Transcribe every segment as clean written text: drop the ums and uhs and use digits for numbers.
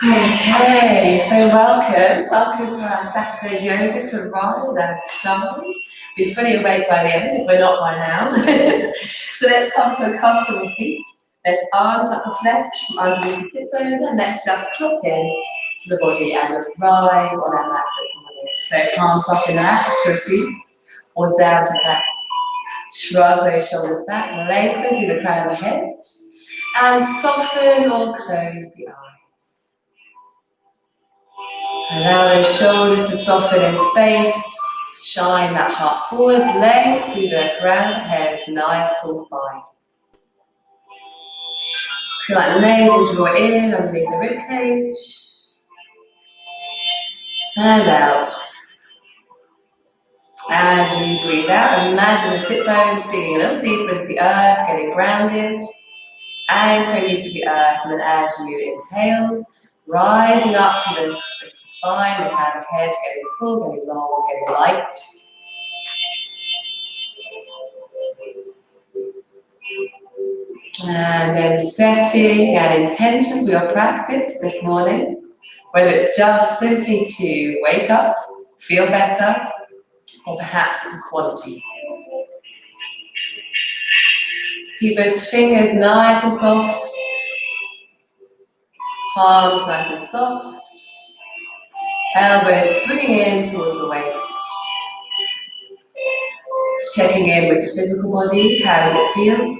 Okay, so welcome to our Saturday yoga to rise and shine. Be fully awake by the end if we're not by now. So let's come to a comfortable seat. Let's arms up the flesh from underneath the sit bones and let's just drop in to the body and just rise on our mats this morning. So palms up in the mat to receive or down to relax. Shrug those shoulders back, lengthen through the crown of the head and soften or close the eyes. Allow those shoulders to soften in space. Shine that heart forwards, length through the crown of the head, nice tall spine. Feel that navel draw in underneath the ribcage. And out. As you breathe out, imagine the sit bones digging a little deeper into the earth, getting grounded, anchoring you to the earth, and then as you inhale, rising up through the spine, the crown of the head, getting tall, getting long, getting light. And then setting an intention for your practice this morning, whether it's just simply to wake up, feel better, or perhaps it's a quality. Keep those fingers nice and soft, palms nice and soft, elbows swinging in towards the waist. Checking in with the physical body, how does it feel?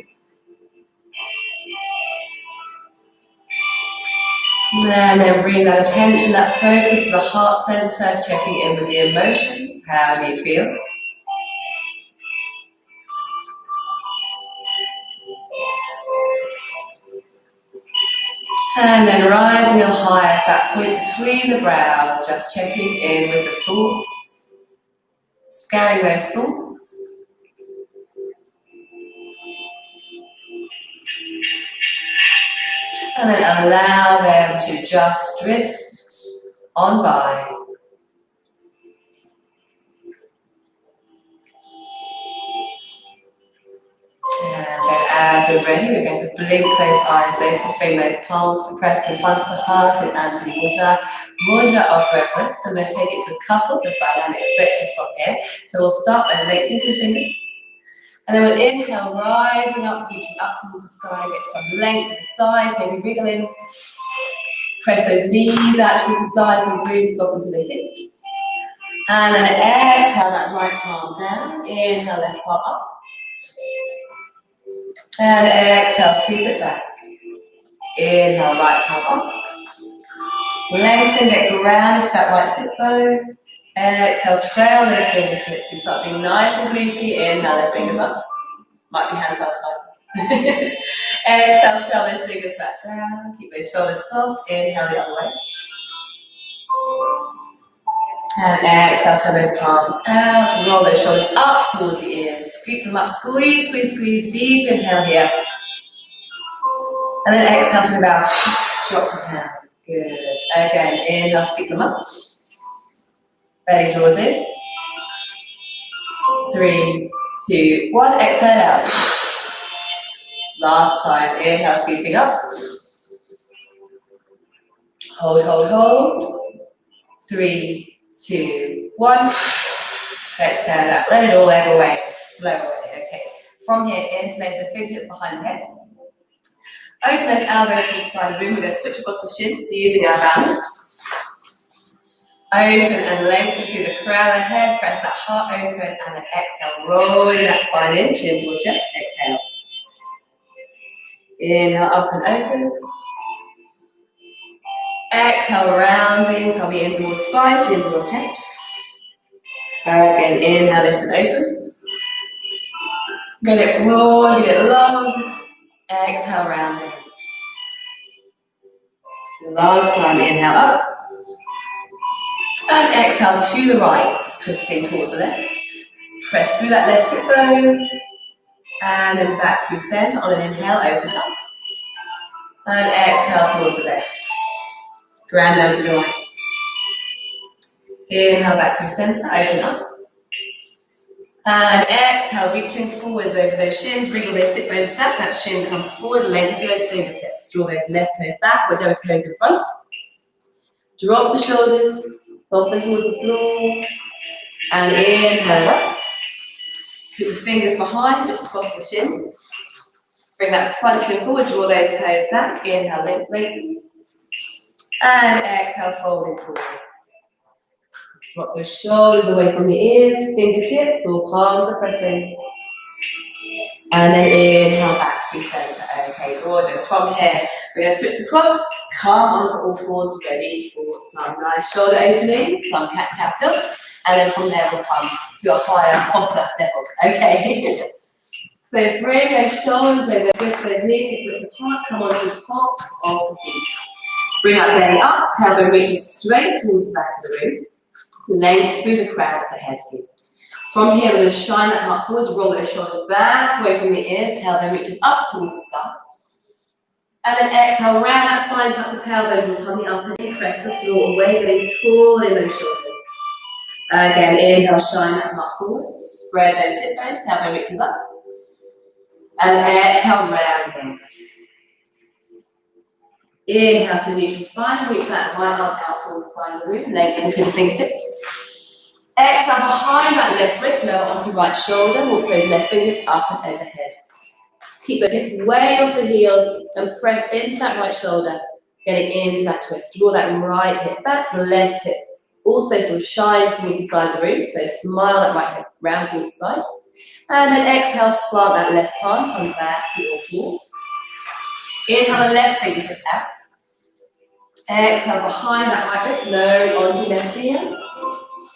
And then bring that attention, that focus to the heart center, checking in with the emotions, how do you feel? And then rising a little higher to that point between the brows, just checking in with the thoughts, scanning those thoughts. And then allow them to just drift on by. And then as we're ready, we're going to blink those eyes open, bring those palms to press in front of the heart in Anjali Mudra, Mudra of reverence. I'm going to take it to a couple of dynamic stretches from here. So we'll start by lengthening the fingers. And then we'll inhale, rising up, reaching up towards the sky, get some length to the sides, maybe wriggling. Press those knees out towards the side of the room, soften through the hips. And then exhale that right palm down, inhale left palm up. And exhale, sweep it back. Inhale, right palm up. Lengthen, get grounded to that right sit bone. Exhale, trail those fingertips through something nice and loopy. Inhale, lift fingers up. Might be hands outside. Exhale, trail those fingers back down. Keep those shoulders soft. Inhale the other way. And exhale, turn those palms out. Roll those shoulders up towards the ears. Scoop them up. Squeeze, squeeze, squeeze. Deep inhale here. And then exhale through the mouth. Drop them down. Good. Again, inhale, scoop them up. Belly draws in. 3, 2, 1. Exhale out. Last time. Inhale, scooping up. Hold, hold, hold. 3, 2, 1. Exhale out. Let it all flow away. Okay. From here, interlace those fingertips behind the head. Open those elbows to the side of the room. We're going to switch across the shins, so using our balance. Open and lengthen through the crown of the head. Press that heart open and then exhale. Rolling that spine in, chin towards chest. Exhale. Inhale, up and open. Exhale, rounding, tummy in towards spine, chin towards chest. Again, inhale, lift and open. Get it broad, get it long. Exhale, rounding. Last time, inhale up. And exhale to the right, twisting towards the left. Press through that left sit bone. And then back through center on an inhale, open up. And exhale towards the left. Ground down to the right. Inhale back through center, open up. And exhale, reaching forwards over those shins, wriggle those sit bones back, that shin comes forward, lengthen through those fingertips. Draw those left toes back, whichever toes in front. Drop the shoulders, soften towards the floor, and inhale up. Sweep the fingers behind, switch across the shins. Bring that front shin forward, draw those toes back. Inhale, lengthen. And exhale, folding forwards. Drop those shoulders away from the ears, fingertips or palms are pressing. And then inhale back to center. Okay, gorgeous. From here, we're going to switch across, come onto all fours, ready for some nice shoulder opening, some cat-cow tilts, and then from there we'll come to a higher, hotter level. Okay. So bring those shoulders over, twist those knees, hip width apart, come onto the tops of the feet. Bring that belly up, tailbone reaches straight towards the back of the room, length through the crown of the head here. From here, we're going to shine that heart forwards, roll those shoulders back, away from the ears, tailbone reaches up towards the sky. And then exhale, round that spine, tuck the tailbone, your tummy up, and press the floor away, getting tall in those shoulders. Again, inhale, shine that heart forwards, spread those sit bones, tailbone reaches up. And exhale, round again. Inhale to neutral spine, reach that right arm out towards the side of the room, lengthen through the fingertips. Exhale, behind that left wrist, lower onto right shoulder, walk those left fingers up and overhead. Keep those hips way off the heels and press into that right shoulder, getting into that twist. Draw that right hip back, left hip also sort of shines towards the side of the room, so smile that right hip round towards the side. And then exhale, plant that left palm, come back to all fours. Inhale the left fingertips out. Exhale behind that right wrist, lower onto left ear.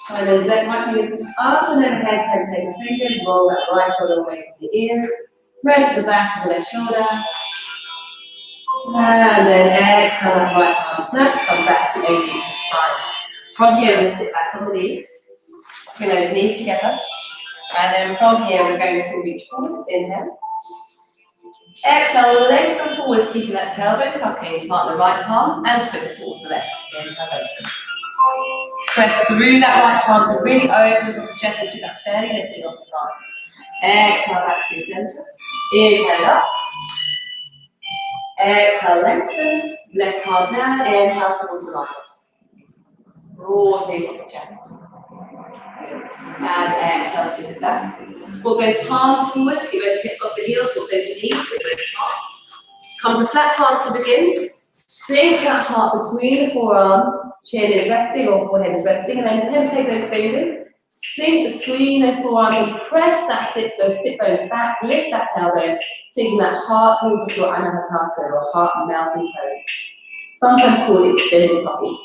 Shine those left right fingertips up and overhead, so take the fingers, roll that right shoulder away from the ears. Press the back of the left shoulder. And then exhale that right arm flat, come back to a neutral spine. From here, we're going to sit back on the knees. Bring those knees together. And then from here, we're going to reach forwards, inhale. Exhale, lengthen forwards, keeping that tailbone tucking, plant the right palm and twist towards the left. Inhale, lengthen. Press through that right palm to really open across the chest and keep that belly lifted off the thighs. Exhale back through center. Inhale up. Exhale, lengthen. Left palm down. Inhale towards the right. Broadly across the chest. And exhale, sweep it back. Walk those palms forwards, keep those hips off the heels, walk those knees, with those palms. Come to flat palms to begin. Sink that heart between the forearms, chin is resting or forehead is resting, and then template those fingers. Sink between those forearms and press that those sit bones back, lift that tailbone, sinking that heart towards the floor, Anahatassana or heart melting pose. Sometimes called extended puppy.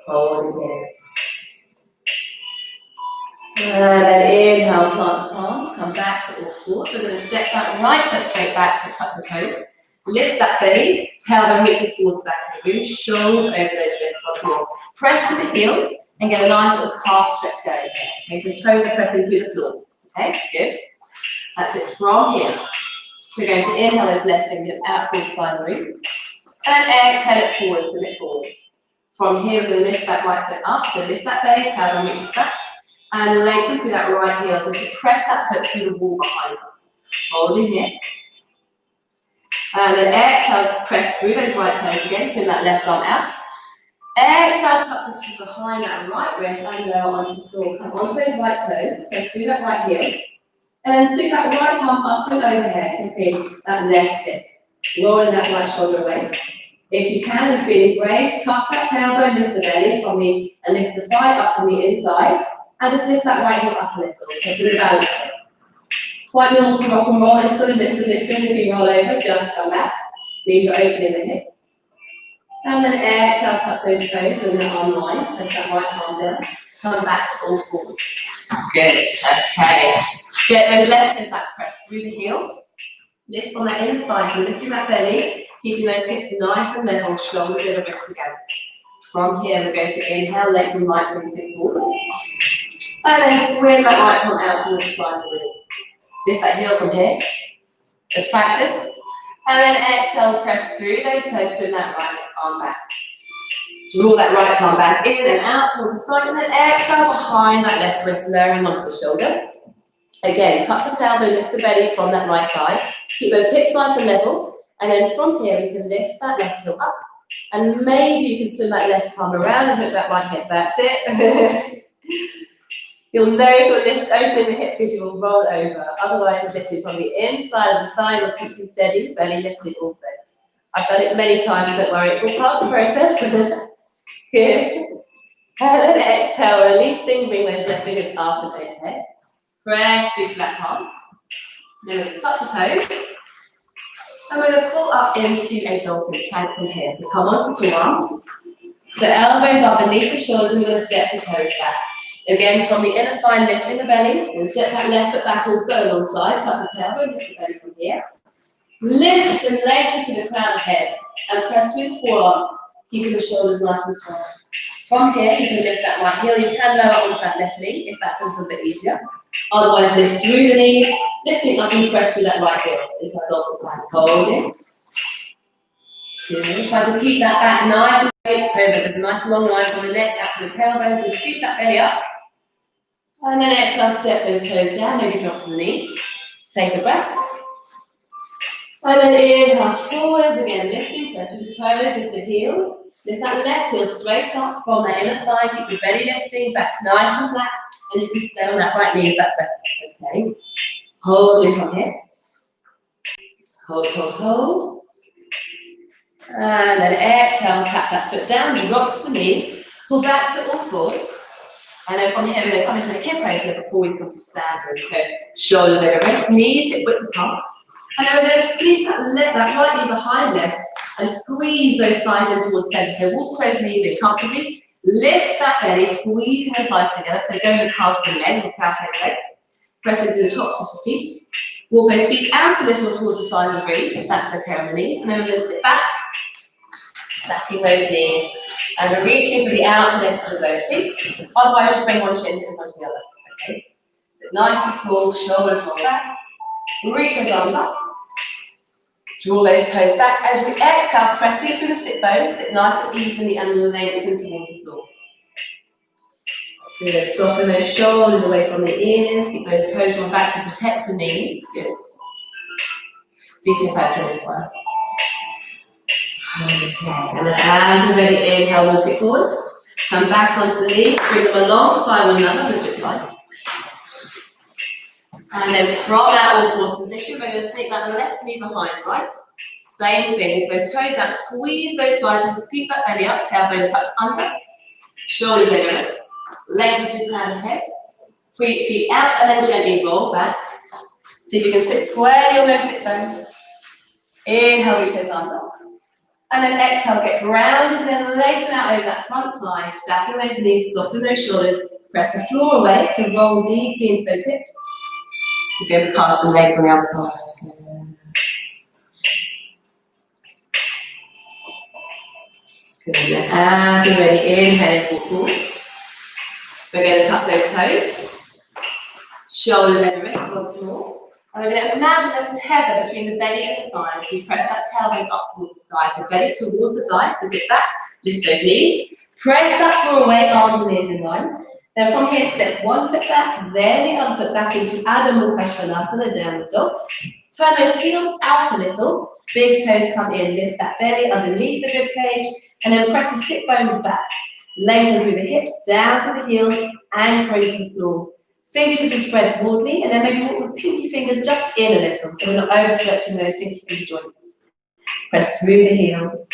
Hold again. And then inhale, plant the palms, come back to all fours. We're going to step that right foot straight back, so tuck the toes. Lift that belly, tailbone reaches towards the back of the room, shoulders over those wrists once more. Press with the heels and get a nice little calf stretch going. Okay, so toes are pressing through the floor. Okay, good. That's it from here. We're going to inhale those left fingers out towards the side of the room. And exhale it forwards, swim it forwards. From here, we're going to lift that right foot up. So lift that belly, tailbone reaches back. And lengthen through that right heel, so to press that foot through the wall behind us. Hold in here. And then exhale, press through those right toes again, swing that left arm out. Exhale, tuck the toe behind that right wrist and lower onto the floor. Come onto those right toes, press through that right heel. And then stick that right palm up and overhead and feel that left hip. Rolling that right shoulder away. If you can, and feeling brave, tuck that tailbone, lift the belly from the, and lift the thigh up from the inside. And just lift that right hip up a little, so it's a balance here. Quite normal to rock and roll into this position. If you roll over, just come back. Leave your open in the hip. And then exhale, tuck those toes, bring that arm wide, press that right arm down. Come back to all fours. Good, okay. Get those left hips back, press through the heel. Lift from that inner thigh, so lifting that belly, keeping those hips nice and level, shoulders in the wrists again. From here, we're going to inhale, lengthen right fingertips forwards. And then swing that right palm out towards the side of the room. Lift that heel from here. Just practice. And then exhale, press through those toes, swing that right arm back. Draw that right palm back in and out towards the side, and then exhale behind that left wrist, lowering onto the shoulder. Again, tuck the tailbone, lift the belly from that right thigh. Keep those hips nice and level. And then from here, we can lift that left heel up And maybe you can swim that left arm around and hook that right hip. That's it. You'll know if you'll lift open the hip because you will roll over. Otherwise, lifted from the inside of the thigh will keep you steady, belly lifted also. I've done it many times, don't worry, it's all part of the process. Good. And then exhale, releasing, bring those left fingers up and overhead. Press through flat palms. Then we're going to tuck the toes. And we're going to pull up into a dolphin plank from here. So come on to two arms. So elbows are beneath the shoulders and we're going to step the toes back. Again, from the inner thigh, lifting the belly. Then step that left foot back, also alongside. Tuck the tailbone, lift the belly from here. Lift and lengthen through the crown of the head. And press through the forearms, keeping the shoulders nice and strong. From here, you can lift that right heel. You can lower onto that left knee if that's a little bit easier. Otherwise, lift through the knees, lifting up and press through that right heel into a dolphin plank. Holding. Good. Try to keep that back nice and straight so that there's a nice long line from the neck out to the tailbone. So scoop that belly up. And then exhale, step those toes down, maybe drop to the knees. Take a breath. And then inhale forwards again, lifting, press with the toes, lift the heels. Lift that left heel straight up from that inner thigh, keep your belly lifting, back nice and flat, and you can stay on that right knee if that's better. Okay. Holding from here. Hold, hold, hold. And then exhale, tap that foot down, drop to the knee, pull back to all fours. And then from here, we're going to come into a hip opener before we come to standard. So shoulders over wrists, knees hip width apart. And then we're going to sweep that right knee behind left and squeeze those thighs in towards center. So walk those knees in comfortably. Lift that belly, squeeze the thighs together. So go with the calves and legs, or calf legs. Press into the tops of the feet. Walk those feet out a little towards the side of the ring, if that's okay on the knees. And then we're going to sit back, stacking those knees, and reaching for the outer edges of those feet. Otherwise, just bring one shin in front of the other. Okay. Sit nice and tall, shoulders roll back. Reach those arms up. Draw those toes back. As you exhale, pressing through the sit bones, sit nice and evenly and lengthen towards the floor. Good. Soften those shoulders away from the ears. Keep those toes drawn back to protect the knees. Good. Deep hip open this one. Okay. And then as you're ready, inhale, walk it forwards. Come back onto the knee. Bring them alongside one another. Let's switch sides. And then from our all fours position, we're going to sneak that left knee behind, right? Same thing, walk those toes out, squeeze those thighs and scoop that belly up, tailbone tucks under, shoulders over wrists, lengthen through the crown of the head, feet out and then gently roll back. See if you can sit squarely on those sit bones. Inhale, reach those arms up. And then exhale, get rounded and then lengthen out over that front thigh, stacking those knees, soften those shoulders, press the floor away to roll deeply into those hips. To be able to cast the legs on the other side. Good. And as you're ready, inhale, walk forwards. We're going to tuck those toes. Shoulders over wrists once more. And we're going to imagine there's a tether between the belly and the thighs. So you press that tailbone up towards the sky. So belly towards the thighs. So sit back, lift those knees. Press that floor away, arms and ears in line. Then from here, step one foot back, then the other foot back into Adho Mukha Svanasana, downward dog. Turn those heels out a little, big toes come in, lift that belly underneath the rib cage, and then press the sit bones back. Lengthen through the hips, down to the heels, anchoring to the floor. Fingertips are spread broadly, and then maybe walk the pinky fingers just in a little, so we're not overstretching those pinky finger joints. Press through the heels.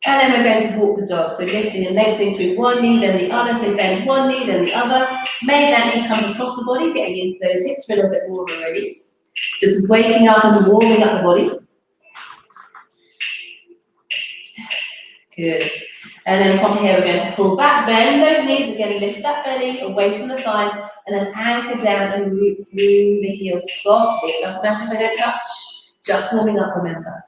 And then we're going to walk the dog, so lifting and lengthening through one knee, then the other, so bend one knee, then the other. Maybe that knee comes across the body, getting into those hips for a little bit more of a release. Just waking up and warming up the body. Good. And then from here, we're going to pull back, bend those knees, again, lift that belly away from the thighs, and then anchor down and root through the heels softly. It doesn't matter if they don't touch, just warming up, remember.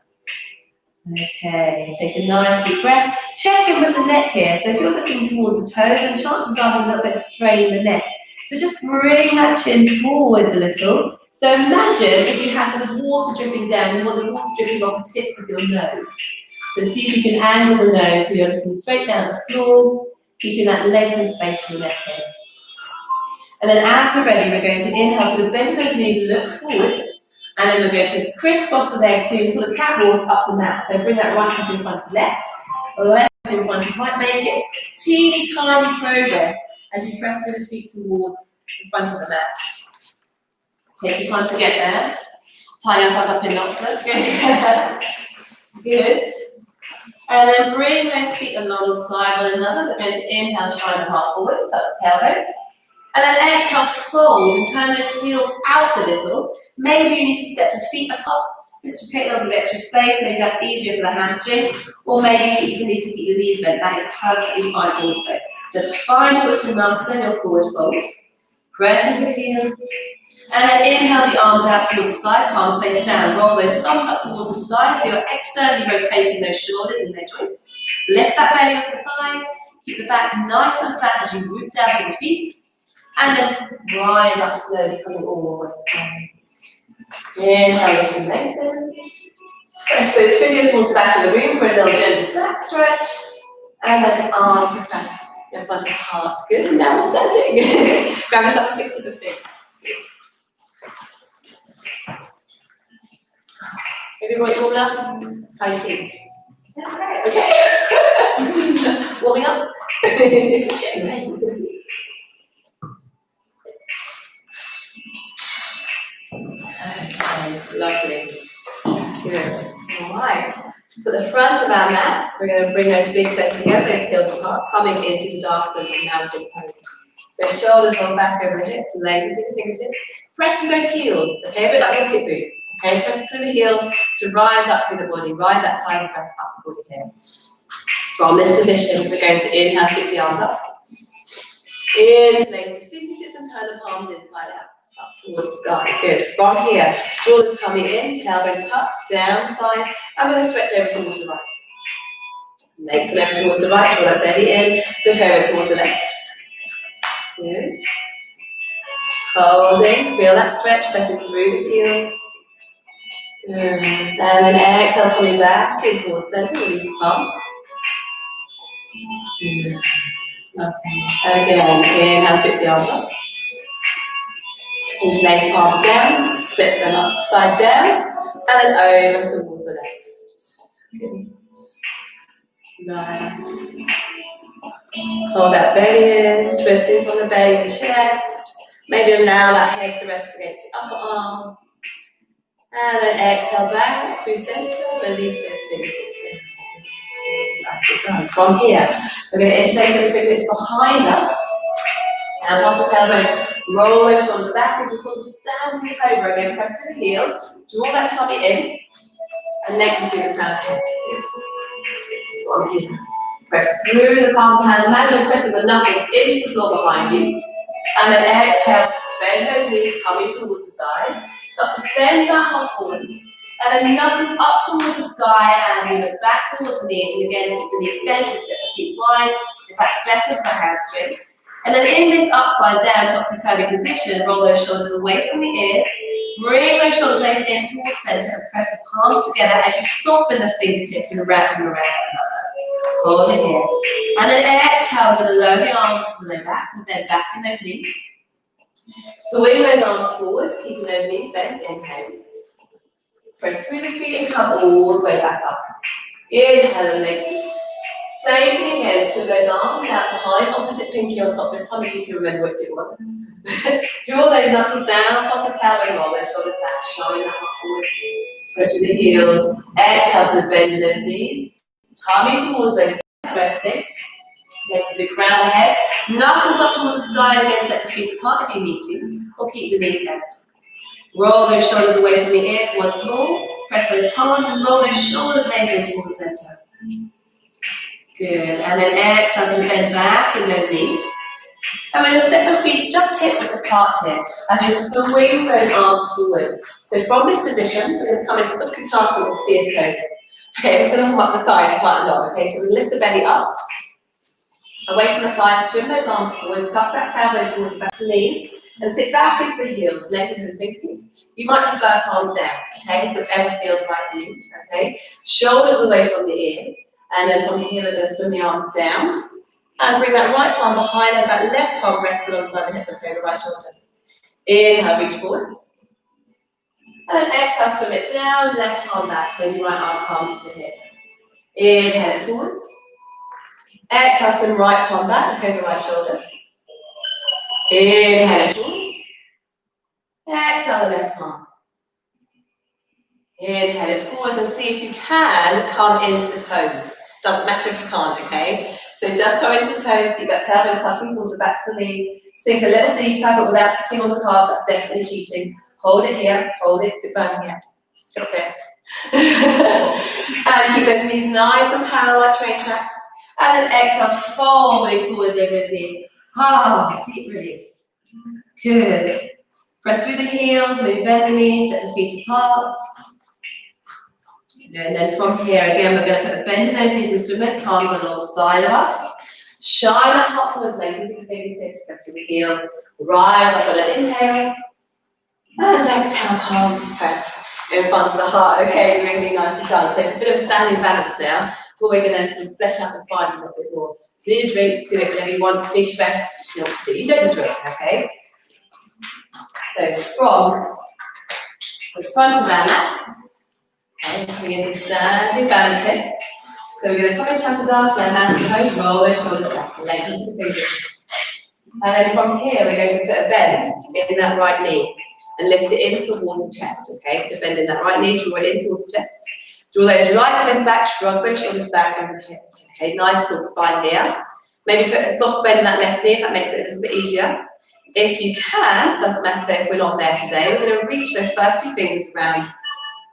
Okay, take a nice deep breath. Check in with the neck here. So if you're looking towards the toes, then chances are there's a little bit of strain in the neck. So just bring that chin forwards a little. So imagine if you had sort of water dripping down, you want the water dripping off the tip of your nose. So see if you can angle the nose so you're looking straight down at the floor, keeping that length and space for the neck here. And then as we're ready, we're going to inhale, put a bend of those knees, look forwards. And then we're going to crisscross the legs doing sort of catwalk up the mat. So bring that right foot in front of left. Legs in front. You might make it teeny tiny progress as you press with the feet towards the front of the mat. Take your time to get there. Tie yourselves up in knots. Good. And then bring those feet alongside one another. We're going to inhale, shine the heart forwards, tuck the tailbone. And then exhale, fold and turn those heels out a little. Maybe you need to step the feet apart just to create a little bit of extra space. Maybe that's easier for the hamstrings. Or maybe you even need to keep the knees bent. That is perfectly fine also. Just find your Uttanasana, your forward fold. Press into the heels. And then inhale the arms out towards the side, palms face down. Roll those thumbs up towards the sky so you're externally rotating those shoulders and their joints. Lift that belly off the thighs. Keep the back nice and flat as you root down to the feet. And then rise up slowly, coming all the way to side. Inhale, lift and lengthen. Press those fingers towards the back of the room for a little gentle back stretch. And then arms to press in front of the heart. Good, and now we're standing. Grab yourself a fix of the feet. Everybody warm up? How are you feeling? Okay. Warming up? Okay. Lovely. Good. Alright. So at the front of our mats, we're going to bring those big toes together, those heels apart, coming into Tadasana, mountain pose. So shoulders roll back over the hips, lengthen the fingertips. Press with those heels, okay, a bit like rocket boots. Okay, press through the heels to rise up through the body, ride that tiny breath up the body here. From this position, we're going to inhale, sweep the arms up. Interlace the fingertips and turn the palms inside out, up towards the sky. Good. From here, draw the tummy in, tailbone tucks, down, thighs. I'm going to stretch over towards the right. Lengthen over towards the right, draw that belly in, look over towards the left. Good. Holding, feel that stretch, pressing through the heels. Good. And then exhale, tummy back in towards center, release the palms. Good. Lovely. Again, inhale, sweep the arms up. Interlace palms down, flip them upside down, and then over towards the left. Good. Nice. Hold that belly in, twisting from the belly and chest. Maybe allow that head to rest against the upper arm. And then exhale back through center, release those fingertips down. Nicely done. From here, we're going to interlace those fingertips behind us. And pass the tailbone, roll those shoulders back into sort of standing cobra. Again, press through the heels, draw that tummy in, and lengthen through the crown of the head. From here. Press through the palms of the hands. Imagine pressing the knuckles into the floor behind you. And then exhale, bend those knees, tummy towards the sides. Start to send that heart forwards. And then knuckles up towards the sky as we look back towards the knees. And again, keep the knees bent, or step the feet wide, if that's better for the hamstrings. And then in this upside down, topsy-turvy position, roll those shoulders away from the ears. Bring those shoulder blades in towards center and press the palms together as you soften the fingertips and wrap them around one another. Hold it here. And then exhale, we're going to lower the arms to the low back and bend back in those knees. Swing those arms forwards, keeping those knees bent. Inhale. Press through the feet and come all the way back up. Inhale and lengthen. Same thing again, swing those arms out behind, opposite pinky on top this time if you can remember which it was. Draw those knuckles down, toss the tailbone, roll those shoulders back, shine that heart forwards. Press through the heels, exhale to bend those knees. Tummy towards those sides, resting. Take the crown of the head, knuckles up towards the sky, and again, step the feet apart if you need to, or keep the knees bent. Roll those shoulders away from the ears once more. Press those palms and roll those shoulder blades in towards the center. Good. And then exhale and bend back in those knees. And we're going to step the feet just hip width apart here as we swing those arms forward. So from this position, we're going to come into Utkatasana or fierce pose. Okay, it's going to hold up the thighs quite long. Okay, so we lift the belly up. Away from the thighs, swim those arms forward, tuck that tailbone towards the back of the knees, and sit back into the heels, lengthen the fingertips. You might prefer palms down, okay, so whichever feels right for you, okay. Shoulders away from the ears, and then from here we're going to swim the arms down, and bring that right palm behind as that left palm rests alongside the hip and over the right shoulder. Inhale, reach forwards. And then exhale, swim it down, left palm back, bring your right arm palms to the hip. Inhale it forwards. Exhale, spin right palm back, look over right shoulder. Inhale it forwards. Exhale the left palm. Inhale it forwards and see if you can come into the toes. Doesn't matter if you can't, okay? So just come into the toes, keep that tailbone tucking towards the back of the knees. Sink a little deeper, but without sitting on the calves, that's definitely cheating. Hold it here, hold it, sit burning here. Stop it. And keep those knees nice and parallel like train tracks. And then exhale, folding forwards over those knees. Deep release. Good. Press through the heels, maybe bend the knees, step the feet apart. And then from here, again, we're going to put a bend in those knees and swing those palms alongside of us. Shine that heart forwards, lengthen the fingertips, press through the heels. Rise up on an inhale. And exhale, palms press in front of the heart. Okay, really nicely done. So a bit of standing balance now. Before we're going to sort of flesh out the thighs a little bit more. If you need a drink, do it whenever you want. If you need to rest, you know what to do. You know the drink, okay? So from the front of our mats, okay, we're going to standing balance here. So we're going to come into Practise, hands roll those shoulders back, lengthen the fingers. And then from here, we're going to put a bend in that right knee and lift it in towards the chest, okay? So bend in that right knee, draw it in towards the chest. Draw those right toes back, shrug those shoulders back over the hips, okay? Nice tall spine here. Maybe put a soft bend in that left knee if that makes it a little bit easier. If you can, doesn't matter if we're not there today, we're going to reach those first two fingers around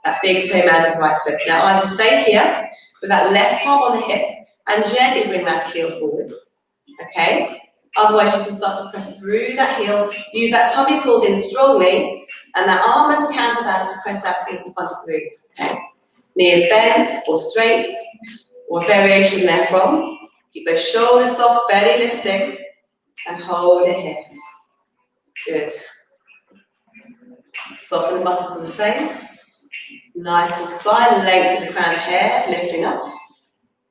that big toe man of the right foot. Now either stay here with that left palm on the hip and gently bring that heel forwards, okay? Otherwise you can start to press through that heel, use that tummy pulled in strongly and that arm as a counterbalance to press out towards the front of the room, okay? Knee is bent or straight or variation therefrom. Keep those shoulders soft, belly lifting and hold it here. Good. Soften the muscles of the face. Nice and spine, lengthen the crown of hair, lifting up.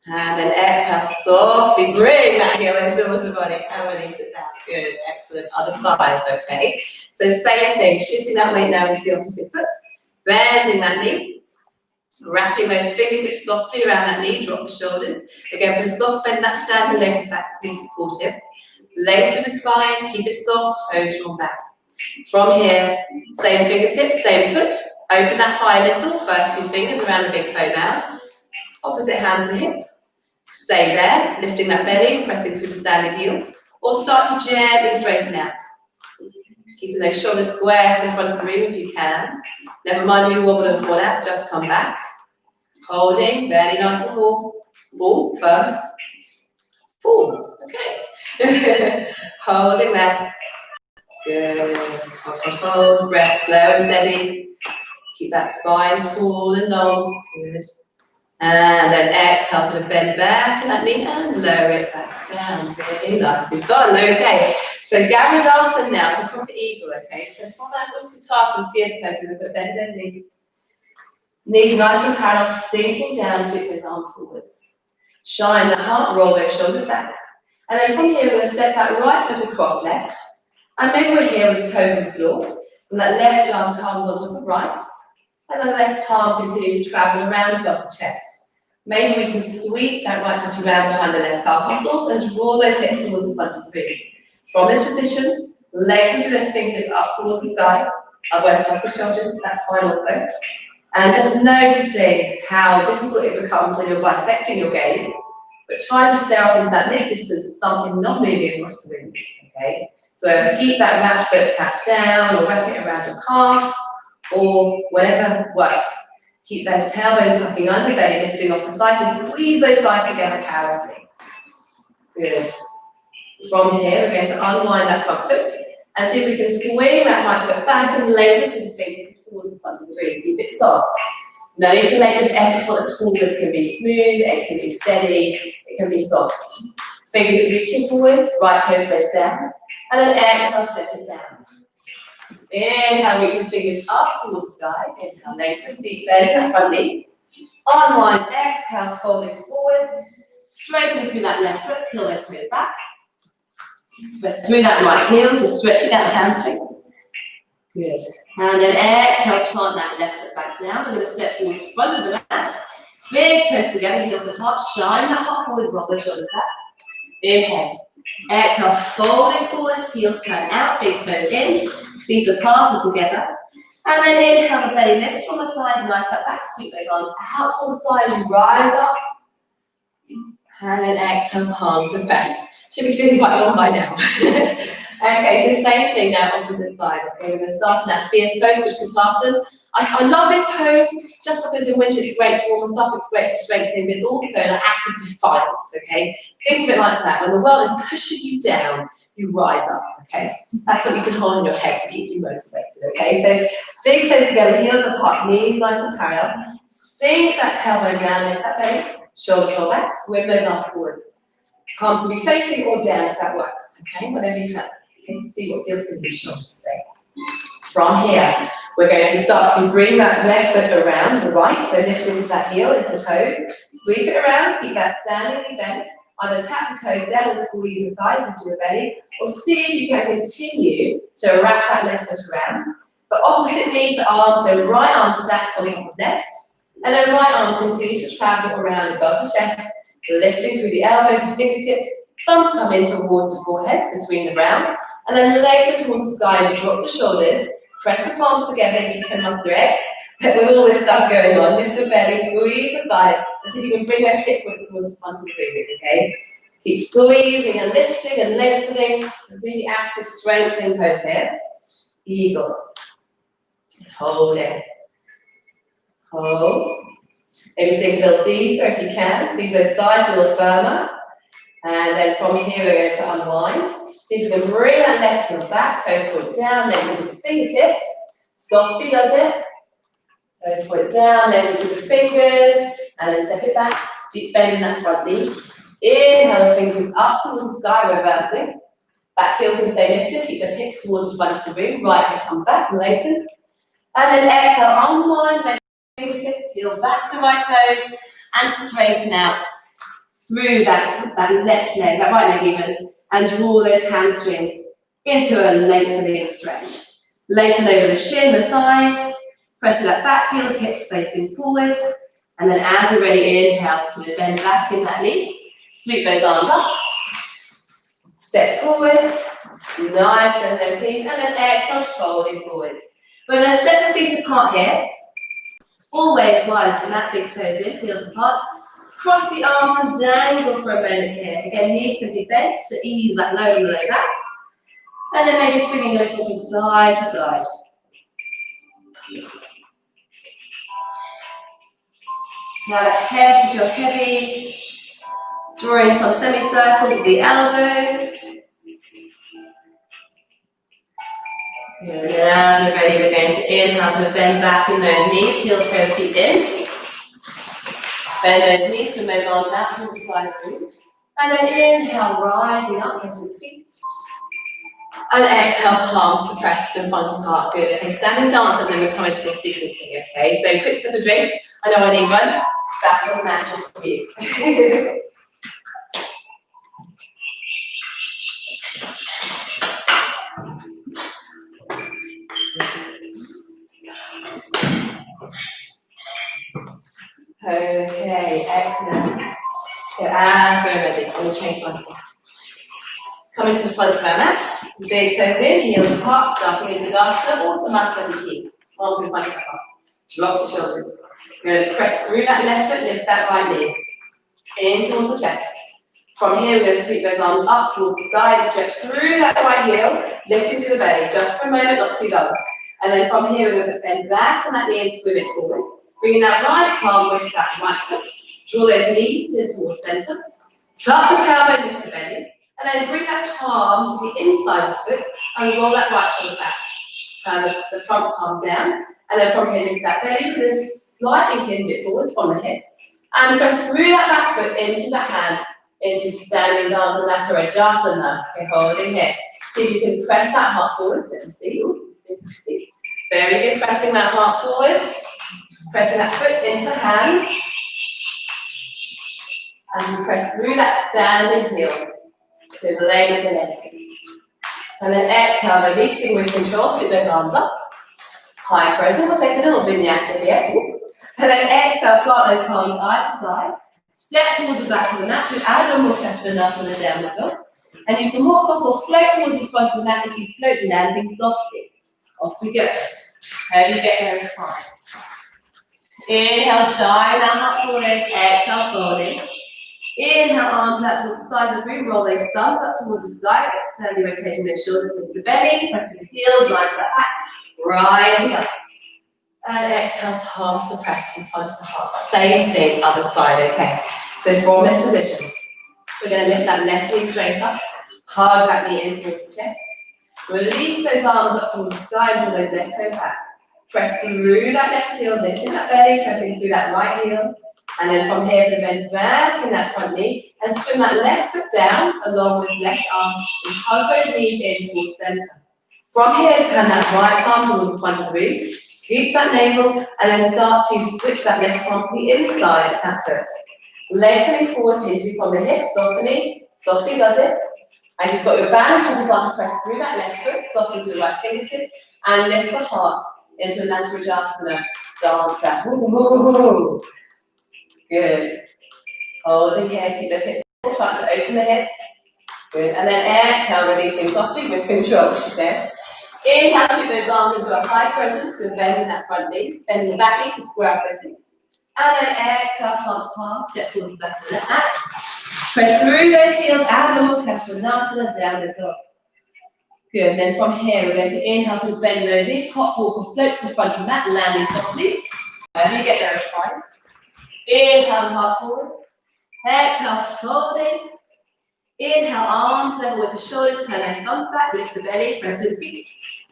And then exhale, softly bring that heel in towards the body and release it down. Good, excellent. Other sides, okay? So same thing, shifting that weight now into the opposite foot, bending that knee, wrapping those fingertips softly around that knee, drop the shoulders. Again, put a soft bend in that standing leg if that's more supportive. Lengthen the spine, keep it soft, toes drawn back. From here, same fingertips, same foot. Open that thigh a little, first two fingers around the big toe mound. Opposite hand to the hip. Stay there, lifting that belly, pressing through the standing heel. Or start to gently straighten out. Keeping those shoulders square to the front of the room if you can. Never mind if you wobble and fall out, just come back. Holding, belly nice and full. Full, firm. Full, okay. Holding that. Good. Hold, breath slow and steady. Keep that spine tall and long. Good. And then exhale, put a bend back in that knee and lower it back down. Really nicely done. Okay. So Garudasan now, so proper eagle, okay? So from that Utkatasana, fierce pose, we're going to put a bend in those knees. Knees nice and parallel, sinking down, sweep those arms forwards. Shine the heart, roll those shoulders back. And then from here, we're going to step that right foot across left. And maybe we're here with the toes on the floor. And that left arm comes on top of right. And then the left palm continues to travel around above the chest. Maybe we can sweep that right foot around behind the left calf muscles and draw those hips towards the front of the room. From this position, lengthen through those fingertips up towards the sky. Otherwise, hug the shoulders, that's fine also. And just noticing how difficult it becomes when you're bisecting your gaze. But try to stay off into that mid-distance of something not moving across the room, okay? So keep that wrapped foot tapped down or wrap it around your calf or whatever works. Keep those tailbones tucking under, belly lifting off the thighs and squeeze those thighs together powerfully. Good. From here, we're going to unwind that front foot and see if we can swing that right foot back and lengthen through the fingers towards the front of the room. Keep it soft. No need to make this effortful at all. This can be smooth, it can be steady, it can be soft. Fingers reaching forwards, right toes goes down, and then exhale, step it down. Inhale, reach those fingers up towards the sky. Inhale, lengthen, deep bend in that front knee. Unwind, exhale, folding forwards. Straighten through that left foot, peel those toes back. Press through that right heel, just stretching out the hamstrings. Good. And then exhale, plant that left foot back down. We're going to step towards the front of the mat. Big toes together, heels apart. Shine that heart forwards, roll those shoulders back. Inhale. Exhale, folding forwards, heels turn out, big toes in, feet apart or together. And then inhale, the belly lifts from the thighs, nice like that, sweep those arms out to the side, you rise up. And then exhale, palms and press. Should be feeling quite warm by now. Okay, so same thing now, opposite side. Okay, we're going to start in that fierce pose, which Practise. I love this pose just because in winter it's great to warm us up, it's great for strengthening, but it's also an act of defiance, okay? Think of it like that. When the world is pushing you down, you rise up, okay? That's what you can hold in your head to keep you motivated, okay? So big toes together, heels apart, knees nice and parallel. Sink that tailbone down, lift that belly, shoulder roll back, swim those arms forwards. Palms will be facing or down if that works, okay? Whatever you fancy. Okay, to see what feels good in your shoulders today. From here, we're going to start to bring that left foot around the right, so lift into that heel, into the toes, sweep it around, keep that standingly bent, either tap the toes down and squeeze the thighs into the belly, or see if you can continue to wrap that left foot around. But opposite knee to arm, so right arm stacked on top of left, and then right arm continues to travel around above the chest, lifting through the elbows and fingertips, thumbs come in towards the forehead, between the brow, and then legs towards the sky as you drop the shoulders, press the palms together if you can muster it. With all this stuff going on, lift the belly, squeeze the thighs, and see if you can bring those hip widths towards the front of the room, okay? Keep squeezing and lifting and lengthening. It's a really active, strengthening pose here. Eagle. Hold it. Hold. Maybe sink a little deeper if you can. Squeeze those thighs a little firmer. And then from here, we're going to unwind. See if you can bring that left heel back, toes point down, then with the fingertips. Softly does it. Toes point down, then with the fingers, and then step it back. Deep bend in that front knee. Inhale the fingertips up towards the sky, reversing. Back heel can stay lifted, keep those hips towards the front of the room. Right hip comes back, lengthen. And then exhale, unwind, bend fingertips, peel back to right toes, and straighten out through that left leg, that right leg even, and draw those hamstrings into a lengthening stretch. Lengthen over the shin, the thighs, press with that back heel, hips facing forwards, and then as you're ready, inhale, bend back in that knee, sweep those arms up, step forwards, nice and low feet, and then exhale, folding forwards. We're going to step the feet apart here, always wide from that big toes in, heels apart. Cross the arms and dangle for a moment here. Again, knees can be bent to ease that load on the low back. And then maybe swinging a little from side to side. Now the head to feel heavy. Drawing some semicircles with the elbows. Good. And as you're ready, we're going to inhale and bend back in those knees, heel, toe, feet in. Bend those knees from those arms out towards the side of the room. And then inhale, rising up into the feet. And exhale, palms to press in front of the heart. Good. Okay, standing dance, and then we're coming to your sequencing. Okay, so quick sip of drink. I know I need one. Back on the mat for you. Okay, excellent. So as we're ready, I'm going to change my step. Coming to the front of our mat, big toes in, heels apart, starting in the Tadasana or Samasana Key. Arms in front of the heart. Drop the shoulders. We're going to press through that left foot, lift that right knee. In towards the chest. From here, we're going to sweep those arms up towards the sky, stretch through that right heel, lifting through the belly, just for a moment, not too long. And then from here, we're going to bend back on that knee and swim it forwards. Bringing that right palm with that right foot. Draw those knees in towards center. Tuck the tailbone into the belly. And then bring that palm to the inside of the foot and roll that right shoulder back. Turn the front palm down. And then from here, lift that belly. We're going to slightly hinge it forwards from the hips. And press through that back foot into the hand, into standing Dandasana Adjasana. Okay, holding here. See if you can press that heart forwards. Let me see. Ooh, see. Very good. Pressing that heart forwards. Pressing that foot into the hand. And press through that standing heel. So the leg of the leg. And then exhale, releasing with control. Sweep those arms up. High present. We'll take a little vinyasa here. Oops. And then exhale, plant those palms either side. Step towards the back of the mat with abdominal pressure enough on the downward dog. And you can walk up or float towards the front of the mat if you float, landing softly. Off we go. How do you get there is fine. Inhale, shine that heart forward. Exhale, folding. Inhale, arms out towards the side of the room. Roll those thumbs up towards the sky. Externally rotating those shoulders with the belly. Pressing the heels, nice like that. Rising up. And exhale, palms to press in front of the heart. Same thing, other side, okay. So from this position, we're going to lift that left knee straight up. Hug that knee in towards the chest. Release those arms up towards the sky and draw those left toes back. Press through that left heel, lifting that belly, pressing through that right heel. And then from here, we bend back in that front knee and swing that left foot down along with left arm and hug those knees in towards center. From here, turn that right palm towards the front of the room, scoop that navel, and then start to switch that left palm to the inside of that foot. Lengthening forward, hinging from the hips, softening, softly does it. As you've got your balance, you can start to press through that left foot, soften through the right fingertips, and lift the heart into an Antarajasana dancer. Ooh. Good. Holding here, keep those hips full, try to open the hips. Good. And then exhale, releasing softly with control, she says. Inhale, take those arms into a high crescent, with bending that front knee, bending the back knee to square up those knees. And then exhale, plant palm, step towards the back of the mat. Press through those heels, abdominal Prashanasana, down the dog. Good, and then from here, we're going to inhale to bend those knees, hop, walk, or float to the front of the mat, landing softly. Wherever you get there is fine. Inhale, heart forward. Exhale, folding. Inhale, arms level with the shoulders, turn those thumbs back, lift the belly, press the feet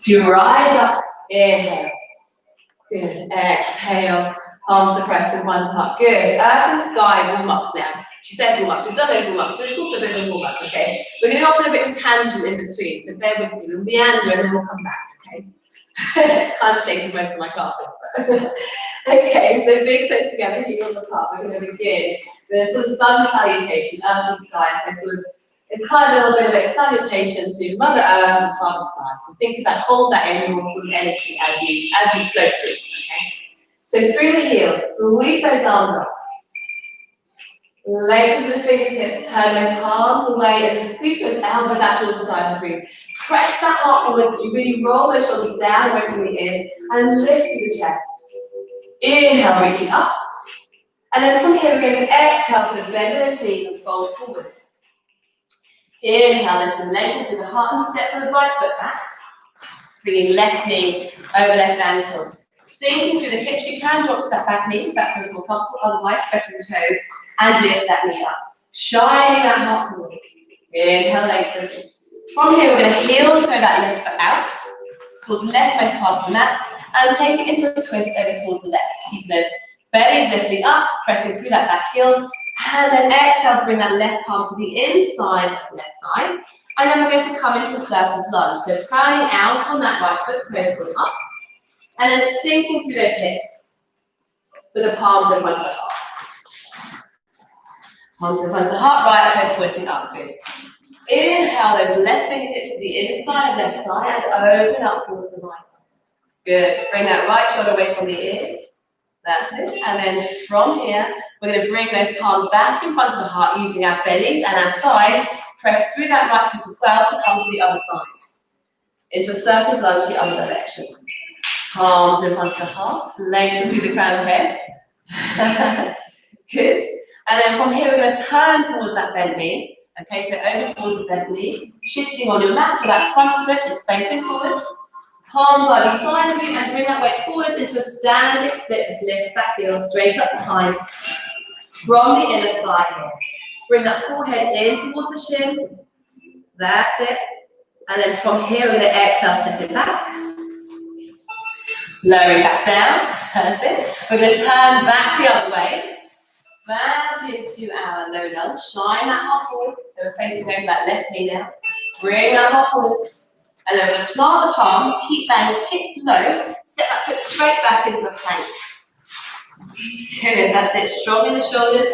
to rise up. Inhale. Good. Exhale, palms to press in front of the heart. Good. Earth and sky warm-ups now. She says warm-ups. We've done those warm-ups, but it's also a bit of a warm-up, okay? We're going to go off on a bit of a tangent in between, so bear with me. We'll meander and then we'll come back, okay? It's kind of shaking most of my classes. Okay, so big toes together, heels apart. We're going to begin with a sort of sun salutation, earth and sky. So sort of, it's kind of a little bit of a salutation to Mother Earth and Father Sky. So think of that, hold that enormous sort of energy as you flow through, okay? So through the heels, sweep those arms up. Lengthen the fingertips, turn those palms away and scoop those elbows out towards the side of the room. Press that heart forwards as you really roll those shoulders down away from the ears and lift to the chest. Inhale, reaching up. And then from here, we're going to exhale for the bend of those knees and fold forwards. Inhale, lift and lengthen through the heart and step the right foot back. Bringing left knee over left ankle. Sinking through the hips, you can drop to that back knee if that feels more comfortable. Otherwise, pressing the toes and lift that knee up. Shining that heart forwards. Inhale, lengthen. From here, we're going to heel toe that left foot out towards the leftmost part of the mat and take it into a twist over towards the left. Keep those bellies lifting up, pressing through that back heel. And then exhale, bring that left palm to the inside of the left thigh. And then we're going to come into a surface lunge. So turning out on that right foot, toes pulled up. And then sinking through those hips with the palms in front of the heart. Palms in front of the heart, right toes pointing up. Good. Inhale those left fingertips to the inside of left thigh and open up towards the right. Good. Bring that right shoulder away from the ears. That's it. And then from here, we're going to bring those palms back in front of the heart using our bellies and our thighs. Press through that right foot as well to come to the other side. Into a surface lunge the other direction. Palms in front of the heart. Lengthen through the crown of the head. Good. And then from here, we're going to turn towards that bent knee. Okay, so over towards the bent knee. Shifting on your mat so that front foot is facing forwards. Palms either side of you and bring that weight forwards into a standing split. Just lift that heel straight up behind from the inner thigh here. Bring that forehead in towards the shin. That's it. And then from here, we're going to exhale, step it back. Lowering back down. That's it. We're going to turn back the other way. Back into our low lunge. Shine that heart forwards. So we're facing over that left knee now. Bring that heart forwards. And then we're going to plant the palms, keep those hips low, step that foot straight back into a plank. Good, that's it, strong in the shoulders.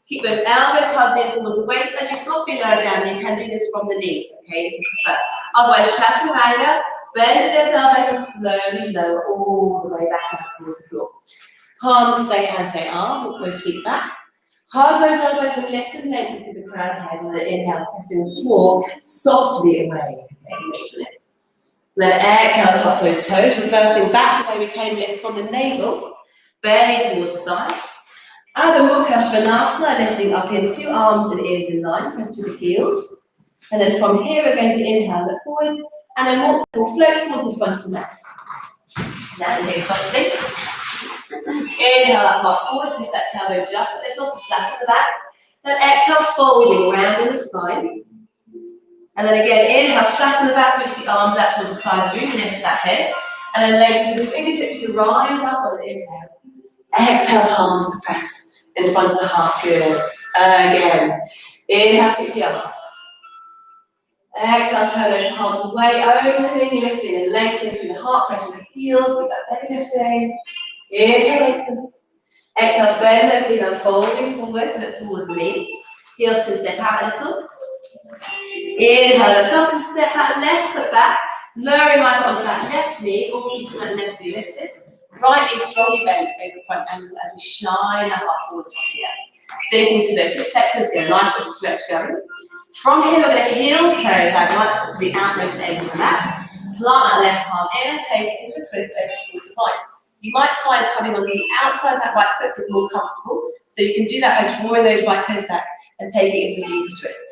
Keep those elbows hugged in towards the waist as you softly lower down. You can do this from the knees, okay, if you prefer. Otherwise, chaturanga, bend those elbows and slowly lower all the way back down towards the floor. Palms stay as they are, walk those feet back. Hug those elbows and lift and lengthen through the crown head, and then inhale, pressing the floor softly away. Okay, then exhale, tuck those toes, reversing back the way we came, lift from the navel, belly towards the thighs. Adho Mukha Svanasana, lifting up into arms and ears in line, press through the heels. And then from here, we're going to inhale, look forwards, and then we'll float towards the front of the mat. Now, take softly. Inhale that heart forward, lift that tailbone just a little to flatten the back. Then exhale, folding, rounding the spine. And then again, inhale, flatten the back, reach the arms out towards the side of the room, lift that head. And then lengthen the fingertips to rise up on an inhale. Exhale, palms to press in front of the heart. Good. Again. Inhale, sweep the arms. Exhale, turn those palms away, opening, lifting and lengthening through the heart, pressing the heels, keep that belly lifting. Inhale, lengthen. Exhale, bend those knees, unfolding forward, so look towards the knees. Heels can step out a little. Inhale, look up and step out, left foot back, lowering my foot onto that left knee, or keeping that left knee lifted. Right knee strongly bent over front angle as we shine that heart forwards from here. Sinking through those hip flexors, get a nice little stretch going. From here, we're going to heel toe that right foot to the outmost edge of the mat. Plant that left palm in and take it into a twist over towards the right. You might find coming onto the outside of that right foot is more comfortable, so you can do that by drawing those right toes back and taking it into a deeper twist.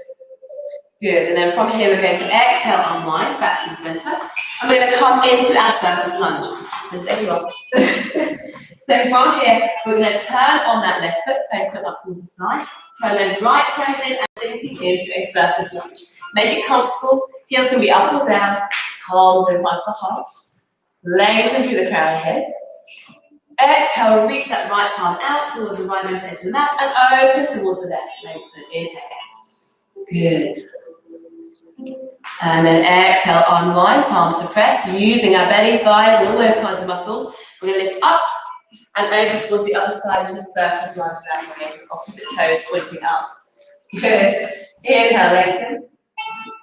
Good, and then from here we're going to exhale, unwind, back to the centre. And we're going to come into our surface lunge. So stay where you are. So from here, we're going to turn on that left foot, toes put up towards the spine. Turn those right toes in and sinking into a surface lunge. Make it comfortable. Heel can be up or down. Palms in front of the heart. Lengthen through the crown of the head. Exhale, reach that right palm out towards the rightmost edge of the mat and open towards the left. Lengthen, inhale. Good. And then exhale, unwind, palms to press, using our belly, thighs, and all those kinds of muscles. We're going to lift up and over towards the other side into the surface lunge that way, with opposite toes pointing up. Good. Inhale, lengthen.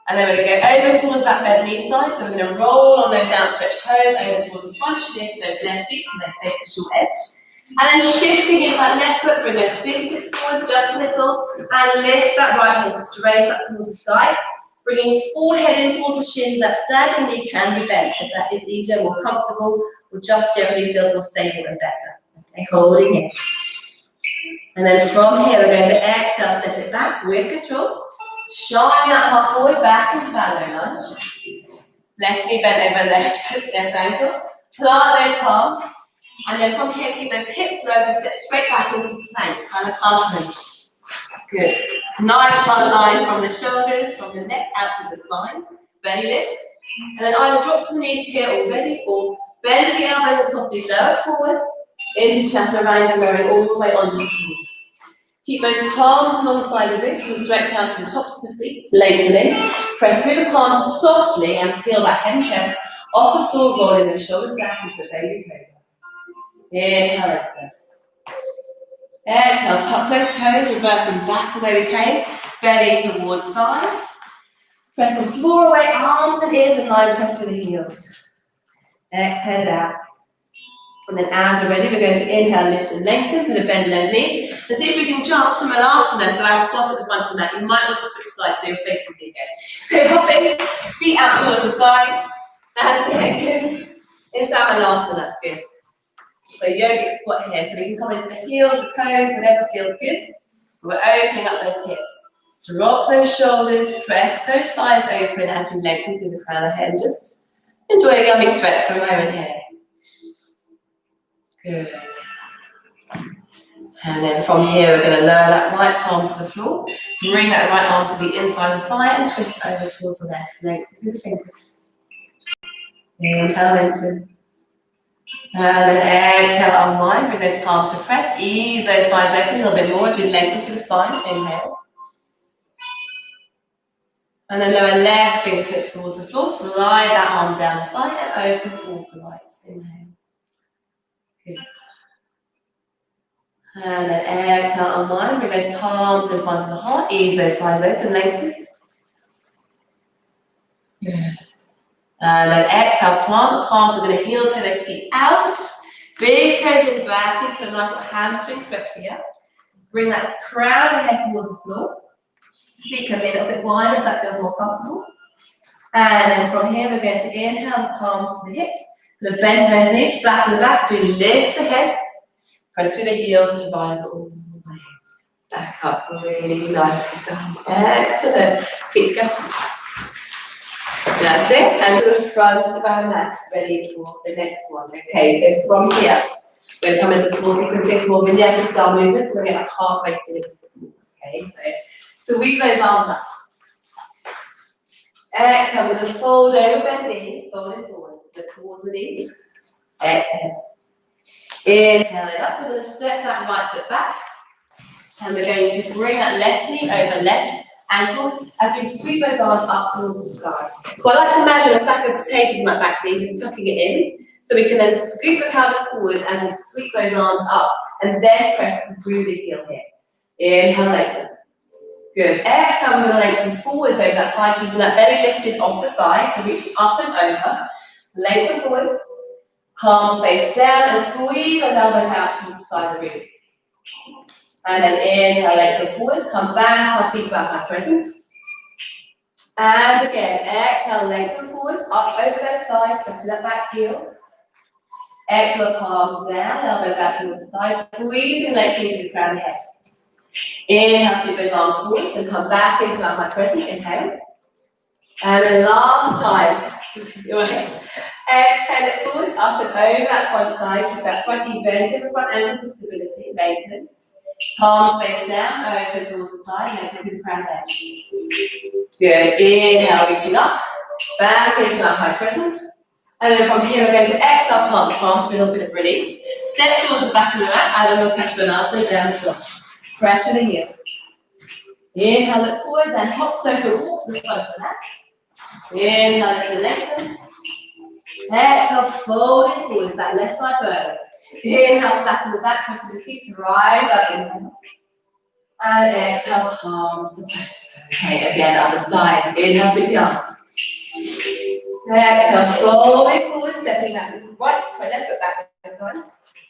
And then we're going to go over towards that bent knee side, so we're going to roll on those outstretched toes over towards the front, shift those left feet so they face the short edge. And then shifting into that left foot, bring those fingertips forwards just a little, and lift that right hand straight up towards the sky. Bringing forehead in towards the shins, that standing knee can be bent if that is easier, more comfortable, or just generally feels more stable and better. Okay, holding it. And then from here, we're going to exhale, step it back with control. Shine that heart forward, back into our low lunge. Left knee bent over left ankle. Plant those palms. And then from here, keep those hips low, step straight back into plank, Anapasana. Good. Nice long line from the shoulders, from the neck out to the spine. Belly lifts. And then either drop to the knees here already, or bend the elbows and softly lower forwards into chaturanga, going all the way onto the floor. Keep those palms alongside the ribs and stretch out to the tops of the feet, lengthening. Press through the palms softly and peel that head and chest off the floor, rolling those shoulders back into baby cobra. Inhale, exhale. Exhale, tuck those toes, reversing back the way we came, belly towards thighs. Press the floor away, arms and ears in line, press with the heels. Exhale it out. And then as we're ready, we're going to inhale, lift and lengthen, put a bend in those knees. And see if we can jump to Malasana, so our spot at the front of the mat. You might want to switch sides so you're facing me again. So hopping, feet out towards the side. That's it, good. Into our Malasana, good. So yogic squat here, so we can come into the heels, the toes, whatever feels good. We're opening up those hips. Drop those shoulders, press those thighs open as we lengthen through the crown of the head. Just enjoy a yummy stretch for a moment here. Good. And then from here, we're going to lower that right palm to the floor. Bring that right arm to the inside of the thigh and twist over towards the left. Lengthen through the fingers. Inhale, lengthen. And then exhale, unwind. Bring those palms to press. Ease those thighs open a little bit more as we lengthen through the spine. Inhale. And then lower left fingertips towards the floor. Slide that arm down the thigh and open towards the right. Inhale. Good. And then exhale, unwind. Bring those palms in front of the heart. Ease those thighs open, lengthen. Good. And then exhale, plant the palms. We're going to heel toe those feet out. Big toes in back into a nice little hamstring stretch here. Bring that crown of the head towards the floor. Feet can be a little bit wider if that feels more comfortable. And then from here, we're going to inhale the palms to the hips. We're going to bend those knees, flatten the back, so we lift the head. Press through the heels to rise all the way back up. Really nicely done. Excellent. Feet together. That's it. And to the front of our mat, ready for the next one. Okay, so from here, we're going to come into small sequences, more vinyasa style movements. We're going to get like halfway through this. Okay, so sweep those arms up. Exhale, we're going to fold over, bend knees, folding forwards, look towards the knees. Exhale. Inhale it up, we're going to step that right foot back. And we're going to bring that left knee over left ankle as we sweep those arms up towards the sky. So I like to imagine a sack of potatoes in that back knee, just tucking it in. So we can then scoop the pelvis forward and then sweep those arms up and then press through the heel here. Inhale, lengthen. Good. Exhale, we're going to lengthen forwards over that thigh, keeping that belly lifted off the thigh, so reaching up and over. Lengthen forwards. Palms face down and squeeze those elbows out towards the side of the room. And then inhale, lengthen forwards, come back, up into our back present. And again, exhale, lengthen forwards, up over those thighs, press that back heel. Exhale, palms down, elbows out towards the side, squeezing, lengthening to the crown of the head. Inhale, sweep those arms forwards and come back into our back present, inhale. And then last time, exhale it forwards, up and over that front thigh, keep that front knee bent to the front ankle for stability, lengthen. Palms face down, open towards the side, lengthen to the crown of the head. Good, inhale, reaching up, back into our high crescent. And then from here, we're going to exhale, plant the palms for a little bit of release. Step towards the back of the mat, Adho Mukha down the floor. Press with the heels. Inhale, look forwards and hop, flow to a walk to the front of the mat. Inhale, lift the lengthen. Exhale, folding forwards, that left side burn. Inhale, flatten the back, press with the feet to rise up, inhale. And exhale, palms to press. Okay, again, other side. Inhale, sweep the arms. Exhale, folding forward, stepping back, right, so left foot back this time.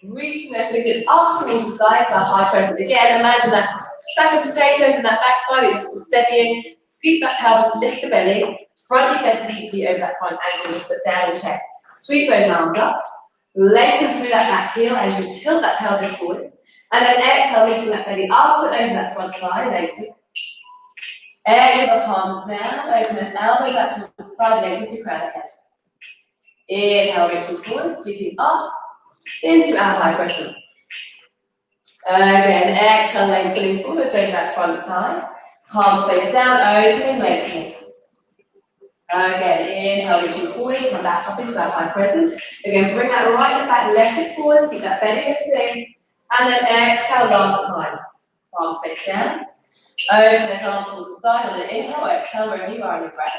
Reaching those fingers up towards the side to our high crescent. Again, imagine that sack of potatoes in that back thigh that you're still steadying. Scoop that pelvis, lift the belly. Front knee bent deeply over that front ankle, just put down and check. Sweep those arms up. Lengthen through that back heel as you tilt that pelvis forward. And then exhale, lifting that belly up and over that front thigh, lengthen. Exhale, the palms down, open those elbows out towards the side, lengthen through crown of the head. Inhale, reaching forward, sweeping up into our high crescent. Again, exhale, lengthening forward, over that front thigh. Palms face down, opening, lengthening. Again, inhale, reaching forward, come back up into our high crescent. Again, bring that right leg back, left it forward, keep that belly lifting. And then exhale, last time. Palms face down. Open the arms towards the side on an inhale, exhale wherever you are in your breath.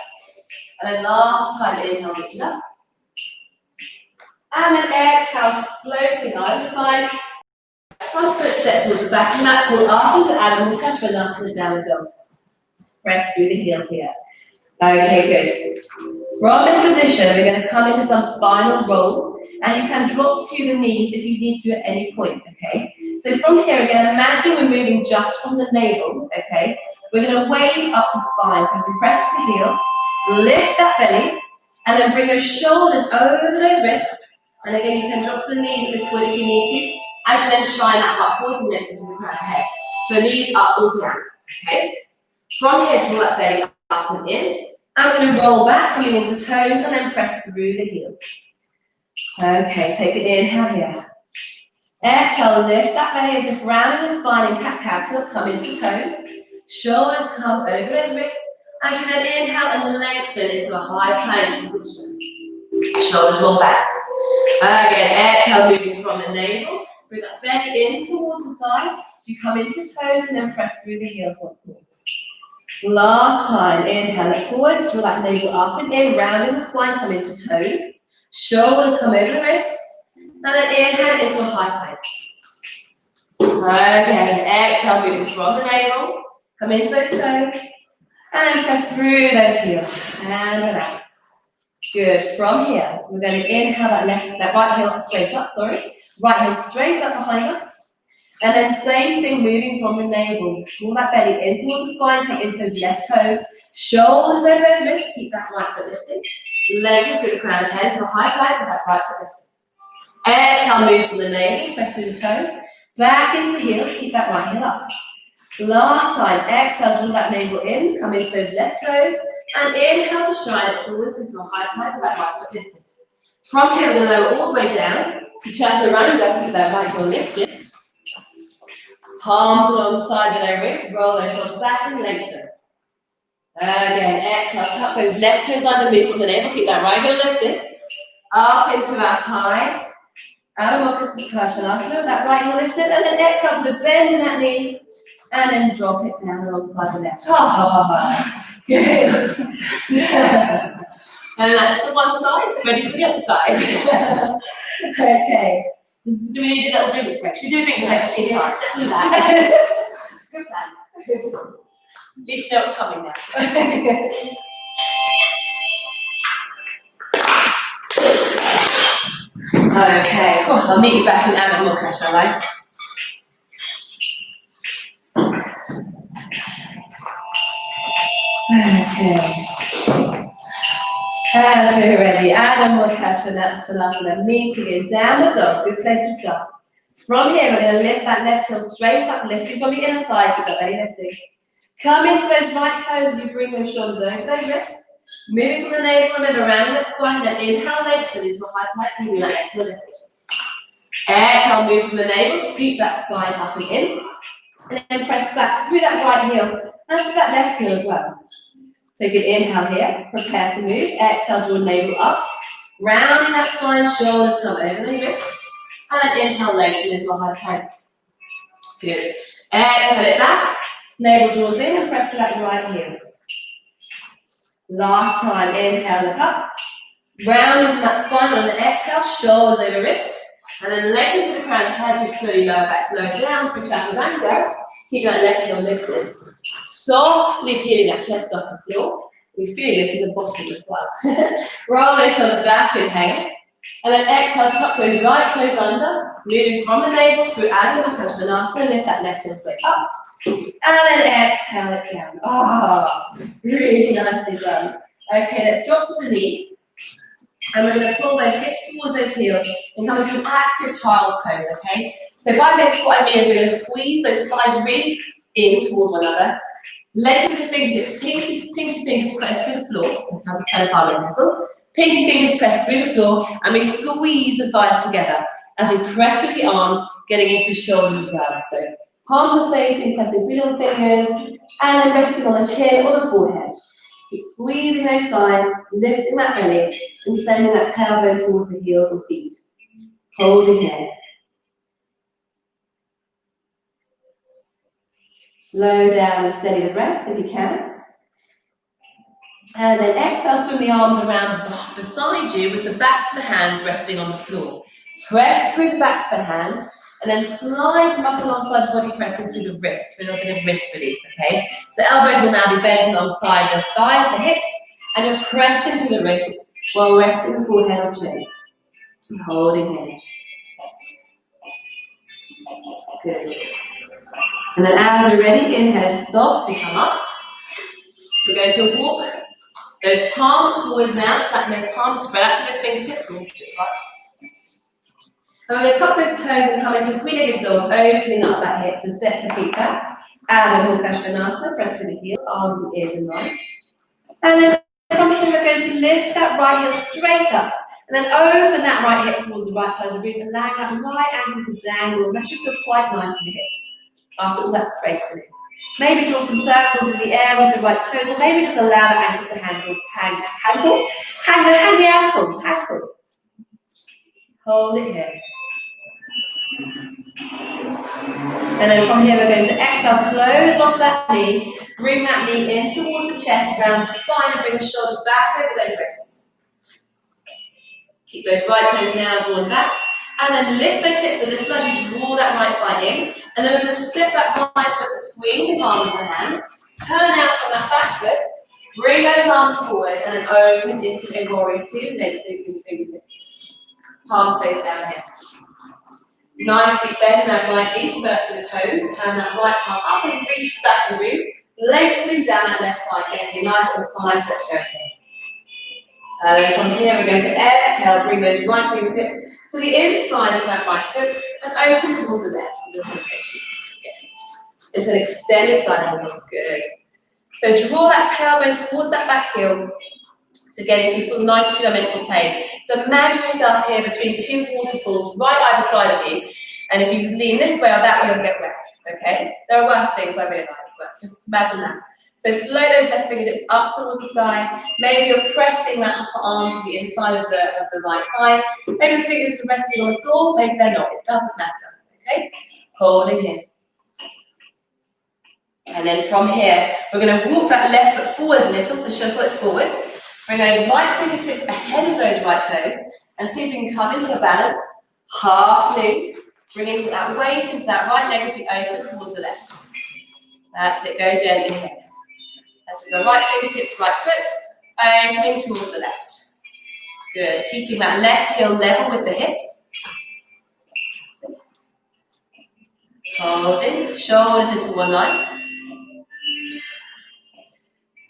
And then last time, inhale, reach it up. And then exhale, floating either side. Front foot step towards the back of the mat, pull up into Adho Mukha downward dog. Press through the heels here. Okay, good. From this position, we're going to come into some spinal rolls, and you can drop to the knees if you need to at any point, okay? So from here, again, imagine we're moving just from the navel, okay? We're going to wave up the spine, so as we press the heels, lift that belly, and then bring those shoulders over those wrists. And again, you can drop to the knees at this point if you need to. As you then shine that heart forwards and then into the crown of the head. So knees up or down, okay? From here, draw that belly up and in. And we're going to roll back, coming into toes, and then press through the heels. Okay, take an inhale here. Exhale, lift that belly as if rounding the spine in cat-cow. Tilts come into toes. Shoulders come over those wrists. As you then inhale and lengthen into a high plank position. Shoulders roll back. Again, exhale, moving from the navel. Bring that belly in towards the sides. So you come into toes and then press through the heels once more. Last time, inhale it forward, draw that navel up and in, rounding the spine, come into toes. Shoulders come over the wrists. And then inhale into a high plank. Again, exhale, moving from the navel. Come into those toes. And press through those heels. And relax. Good. From here, we're going to inhale that right heel straight up, Right heel straight up behind us. And then same thing, moving from the navel. Draw that belly in towards the spine, come into those left toes. Shoulders over those wrists, keep that right foot lifted. Lengthen through the crown of the head to a high plank with that right foot lifted. Exhale, move from the navel, press through the toes. Back into the heels, keep that right heel up. Last time, exhale, draw that navel in, come into those left toes. And inhale to stride it forwards into a high plank with that right foot lifted. From here, we're going to lower all the way down to chaturanga, keep that right heel lifted. Palms alongside the low ribs, roll those shoulders back and lengthen. Again, exhale, tuck those left toes under, move from the navel, keep that right heel lifted. Up into that high, Adho Mukha Svanasana, that right heel lifted, and then exhale, put a bend in that knee, and then drop it down alongside the left. Good. And that's the one side, ready for the other side. Okay. Do we need a little drink break? Should we do a drink break a few times? Let's do that. Good plan. At least you know what's coming now. Okay, I'll meet you back in Adho Mukha, shall I? Okay. As we're ready, Adho Mukha Svanasana, meeting in downward dog, good place to start. From here, we're going to lift that left heel straight up, lifting from the inner thigh, keep that belly lifting. Come into those right toes, you bring those shoulders over those wrists. Move from the navel, remember rounding that spine, then inhale, lengthen into a high plank, moving that left heel lifted. Exhale, move from the navel, scoop that spine up and in. And then press back through that right heel, and through that left heel as well. Take an inhale here, prepare to move. Exhale, draw navel up. Rounding that spine, shoulders come over those wrists. And then inhale, lengthen into a high plank. Good. Exhale it back. Navel draws in and press to that right heel. Last time, inhale, look up. Rounding from that spine on an exhale, shoulders over wrists. And then lengthen through the crown of the head, we slowly lower back, lower down through chaturanga. Keep that left heel lifted. Softly peeling that chest off the floor. We're feeling this in the bottom as well. Roll those shoulders back, inhale. And then exhale, tuck those right toes under. Moving from the navel through Adho Mukha Svanasana. Lift that left heel straight up. And then exhale it down. Ah, really nicely done. Okay, let's drop to the knees. And we're going to pull those hips towards those heels and come into an active child's pose, okay? So by this, what I mean is we're going to squeeze those thighs really in toward one another. Lengthen the fingertips, pinky fingers press through the floor. I'll just kind of follow muscle. Pinky fingers press through the floor, and we squeeze the thighs together as we press with the arms, getting into the shoulders as well. So palms are facing, pressing through your fingers, and then resting on the chin or the forehead. Keep squeezing those thighs, lifting that belly, and sending that tailbone towards the heels and feet. Holding here. Slow down and steady the breath if you can. And then exhale, swing the arms around beside you with the backs of the hands resting on the floor. Press through the backs of the hands and then slide them up alongside the body, pressing through the wrists for a little bit of wrist relief, okay? So elbows will now be bent alongside the thighs, the hips, and you're pressing through the wrists while resting the forehead or chin. And holding here. Good. And then as you're ready, inhale, softly come up. We're going to walk those palms forwards now, flatten those palms, spread out to those fingertips, and switch sides. And we're going to tuck those toes and come into a three-legged dog, opening up that hip, so step the feet back. Adho Mukha Svanasana, press through the heels, arms and ears in line. And then from here, we're going to lift that right heel straight up, and then open that right hip towards the right side of the room, and allow that right ankle to dangle. That should feel quite nice in the hips after all that strengthening. Maybe draw some circles in the air with the right toes, or maybe just allow the ankle to hang the ankle. Hold it here. And then from here, we're going to exhale, close off that knee, bring that knee in towards the chest, round the spine, and bring the shoulders back over those wrists. Keep those right toes now drawn back, and then lift those hips a little as you draw that right thigh in, and then we're going to step that right foot between the palms of the hands, turn out on that back foot, bring those arms forward, and then open into a warrior two, lengthening the fingertips. Palms face down here. Nicely bend that right inch back to the toes, turn that right palm up and reach back and move. Lengthening down that left thigh, getting a nice little side stretch going here. And then from here we're going to exhale, bring those right fingertips to the inside of that right foot and open towards the left. Into an extended side angle, good. So draw that tailbone towards that back heel to get into a sort of nice two-dimensional plane. So imagine yourself here between two waterfalls right either side of you. And if you lean this way or that way, you'll get wet, okay? There are worse things I realise, but just imagine that. So flow those left fingertips up towards the sky. Maybe you're pressing that upper arm to the inside of the right thigh. Maybe the fingers are resting on the floor, maybe they're not, it doesn't matter, okay? Holding here. And then from here, we're going to walk that left foot forwards a little, so shuffle it forwards. Bring those right fingertips ahead of those right toes, and see if you can come into a balance. Half loop, bringing that weight into that right leg as we open towards the left. That's it, go gently here. That's the right fingertips, right foot, opening towards the left. Good, keeping that left heel level with the hips. Holding, shoulders into one line.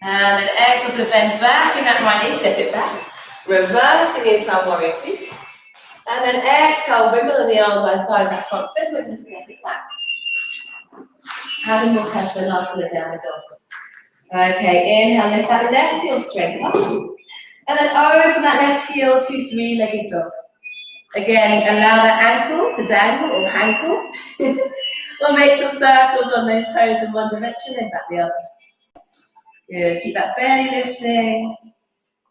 And then exhale, going to bend back in that right knee, step it back. Reversing into our warrior two. And then exhale, wimble in the arms outside that front foot, we're going to step it back. Adding more pressure, last little downward dog. Okay, inhale, lift that left heel straight up. And then open that left heel to three-legged dog. Again, allow that ankle to dangle or hankle. We'll make some circles on those toes in one direction and back the other. Good, keep that belly lifting.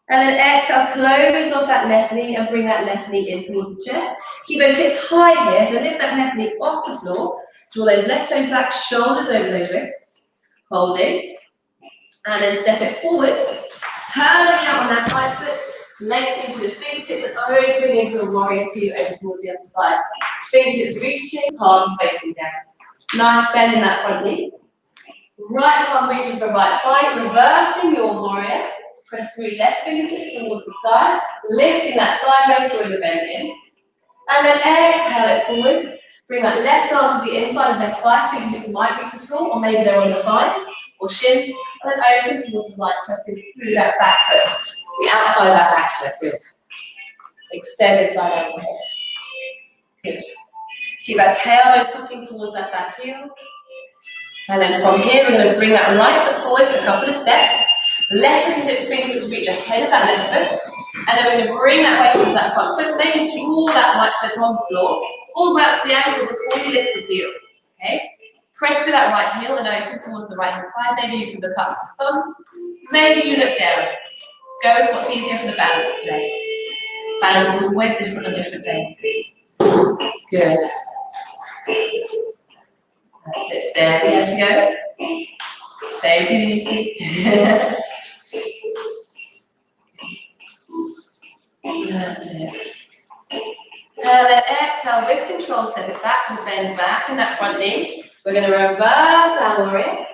And then exhale, close off that left knee and bring that left knee in towards the chest. Keep those hips high here, so lift that left knee off the floor. Draw those left toes back, shoulders over those wrists. Holding. And then step it forwards. Turning out on that right foot. Lengthening through the fingertips and opening into a warrior two over towards the other side. Fingertips reaching, palms facing down. Nice bend in that front knee. Right palm reaches for right thigh, reversing your warrior. Press through left fingertips towards the side, lifting that sideways, drawing the bend in. And then exhale it forwards. Bring that left arm to the inside of left thigh, fingertips might reach the floor, or maybe they're on the thighs or shins. And then open towards the right, pressing through that back foot, the outside of that back foot. Good. Extend this side over here. Good. Keep that tailbone tucking towards that back heel. And then from here, we're going to bring that right foot forwards a couple of steps. Left fingertips reach ahead of that left foot. And then we're going to bring that weight into that front foot. Maybe draw that right foot on the floor, all the way up to the ankle before you lift the heel. Okay? Press with that right heel and open towards the right hand side. Maybe you can look up to the thumbs. Maybe you look down. Go with what's easier for the balance today. Balance is always different on different days. Good. That's it, steady as she goes. Take it easy. That's it. And then exhale with control, step it back and bend back in that front knee. We're going to reverse our warrior.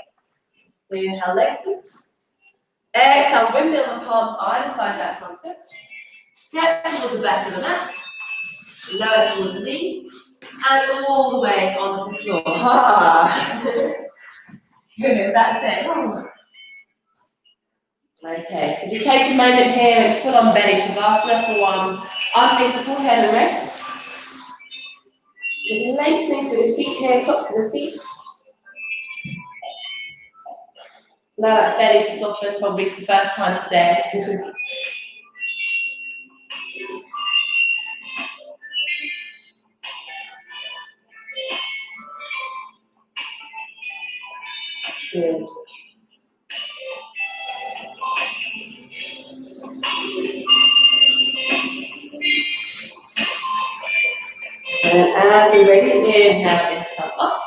Inhale, lengthen. Exhale, windmill the palms either side of that front foot. Step towards the back of the mat. Lower towards the knees. And all the way onto the floor. Good, that's it. Okay, so just take a moment here and full on belly shavasana, forearms underneath the forehead and rest. Just lengthening through the feet here, tops of the feet. Allow that belly to soften, probably for the first time today. Good. And as you're ready, inhale is come up.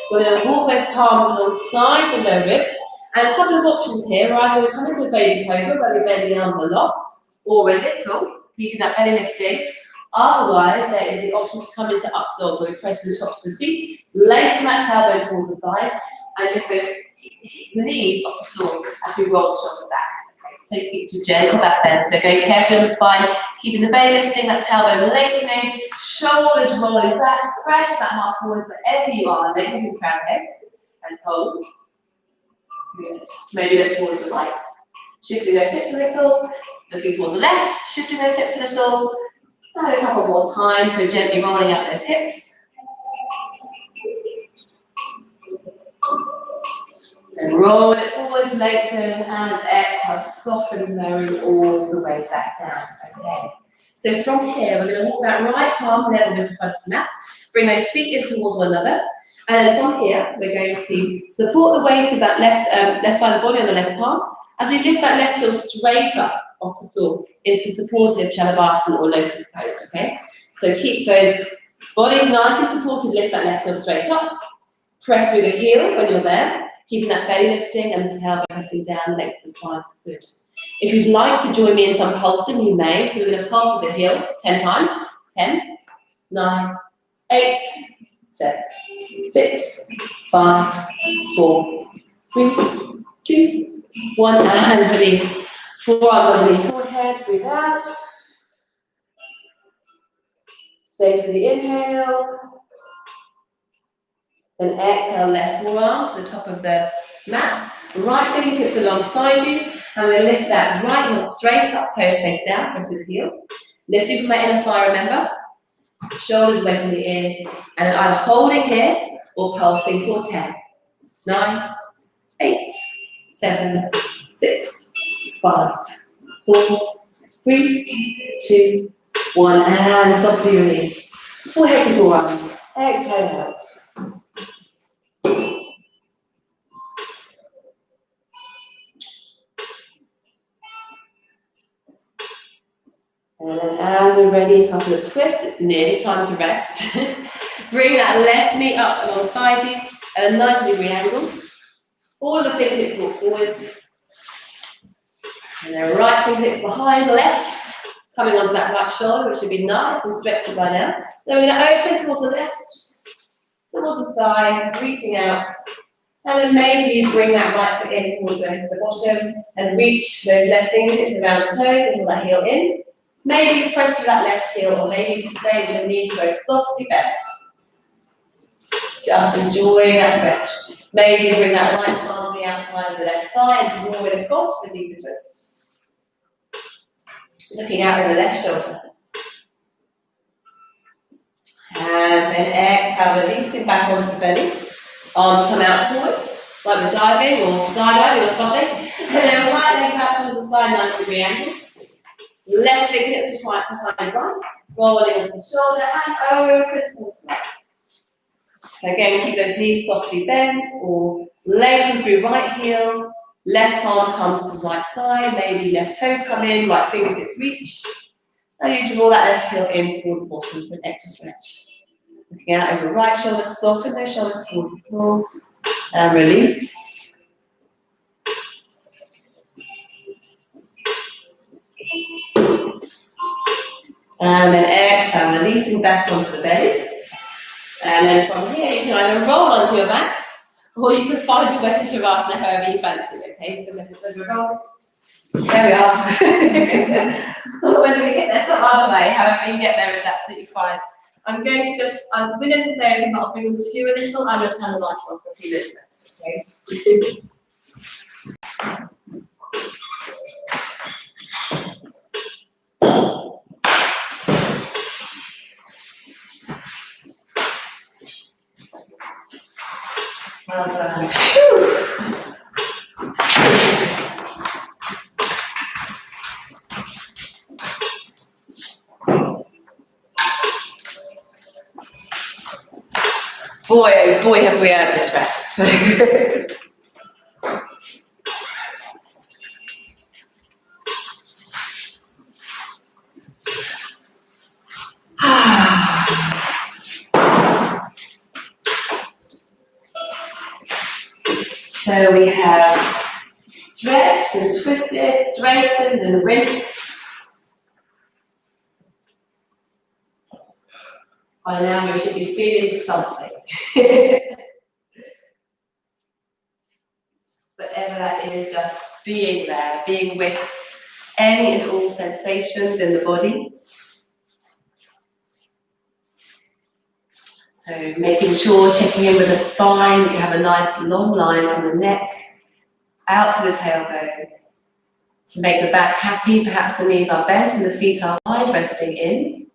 We're going to walk those palms alongside the low ribs. And a couple of options here. We're either going to come into a baby cobra where we bend the arms a lot, or a little, keeping that belly lifting. Otherwise, there is the option to come into up dog where we press with the tops of the feet, lengthen that tailbone towards the thighs, and lift those knees off the floor as we roll the shoulders back. Take it to gentle back bend. So going carefully on the spine, keeping the belly lifting, that tailbone lengthening, shoulders rolling back, press that heart forwards wherever you are, lengthening the crown head, and hold. Good. Maybe look towards the right. Shifting those hips a little, looking towards the left, shifting those hips a little. And a couple more times, so gently rolling out those hips. And roll it forwards, lengthen, and exhale, soften, lowering all the way back down. Okay. So from here, we're going to walk that right palm level with the front of the mat. Bring those feet in towards one another. And then from here, we're going to support the weight of that left side of the body on the left palm as we lift that left heel straight up off the floor into supported Shalabhasana or lotus pose. Okay. So keep those bodies nicely supported. Lift that left heel straight up. Press through the heel when you're there. Keeping that belly lifting and the tailbone pressing down the length of the spine. Good. If you'd like to join me in some pulsing, you may. So we're going to pulse with the heel 10 times. 10, 9, 8, 7, 6, 5, 4, 3, 2, 1, and release. Forearms underneath forehead. Breathe out. Stay for the inhale. Then exhale, left forearm to the top of the mat. Right fingertips alongside you. And we're going to lift that right heel straight up, toes face down, press with the heel. Lifting from that inner thigh, remember. Shoulders away from the ears. And then either holding here or pulsing for 10, 9, 8, 7, 6, 5, 4, 3, 2, 1. And softly release. Forehead to forearms. Exhale out. And then as we're ready, a couple of twists. It's nearly time to rest. Bring that left knee up alongside you at a 90-degree angle. All the fingertips walk forwards. And then right fingertips behind left, coming onto that right shoulder, which should be nice and stretchy by now. Then we're going to open towards the left, towards the side, reaching out. And then maybe you bring that right foot in towards the bottom and reach those left fingertips around the toes and pull that heel in. Maybe you press through that left heel, or maybe you just stay with the knees both softly bent. Just enjoy that stretch. Maybe you bring that right palm to the outside of the left thigh and draw it across for a deeper twist. Looking out over the left shoulder. And then exhale, releasing back onto the belly. Arms come out forwards, like we're diving or skydiving or something. And then right leg out towards the side, 90-degree angle. Left fingertips right behind right, rolling onto the shoulder and open towards the right. Again, keep those knees softly bent or lengthen through right heel. Left palm comes to right side, maybe left toes come in, right fingertips reach. And you draw that left heel in towards the bottom for an extra stretch. Looking out over the right shoulder, soften those shoulders towards the floor and release. And then exhale, releasing back onto the belly. And then from here, you can either roll onto your back, or you can find your way to Shavasana however you fancy, okay? So we'll roll. There we are. Whether we get there some other way, however you get there is absolutely fine. I'm going to just, windows will stay open, but I'll bring them to you a little. I'm going to turn the lights off for a few minutes, okay? Well done. Boy, oh boy, have we earned this rest. So we have stretched and twisted, strengthened and rinsed. By now we should be feeling something. Whatever that is, just being there, being with any and all sensations in the body. So making sure, checking in with the spine, that you have a nice long line from the neck out through the tailbone. To make the back happy, perhaps the knees are bent and the feet are wide, resting in.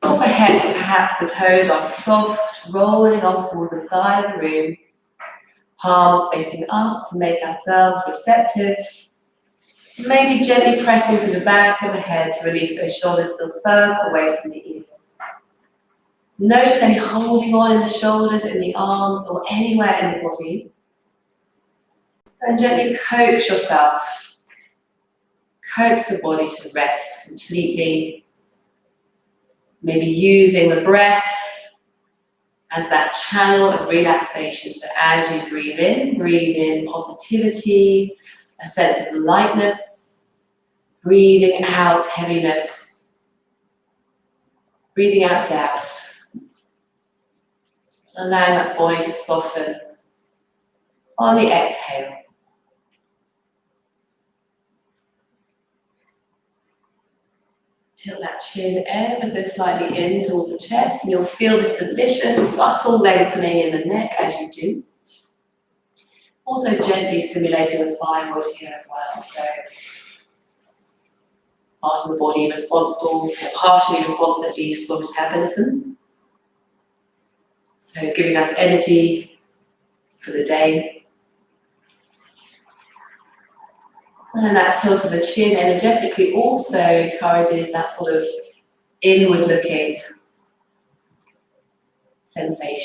Or perhaps the toes are soft, rolling off towards the side of the room. Palms facing up to make ourselves receptive. Maybe gently pressing through the back of the head to release those shoulders still further away from the ears. Notice any holding on in the shoulders, in the arms, or anywhere in the body. And gently coax yourself. Coax the body to rest completely. Maybe using the breath as that channel of relaxation. So as you breathe in positivity, a sense of lightness. Breathing out heaviness. Breathing out doubt. Allowing that body to soften on the exhale. Tilt that chin ever so slightly in towards the chest, and you'll feel this delicious, subtle lengthening in the neck as you do. Also gently stimulating the thyroid here as well. So part of the body responsible, or partially responsible at least, for metabolism. So giving us energy for the day. And that tilt of the chin energetically also encourages that sort of inward looking sensation.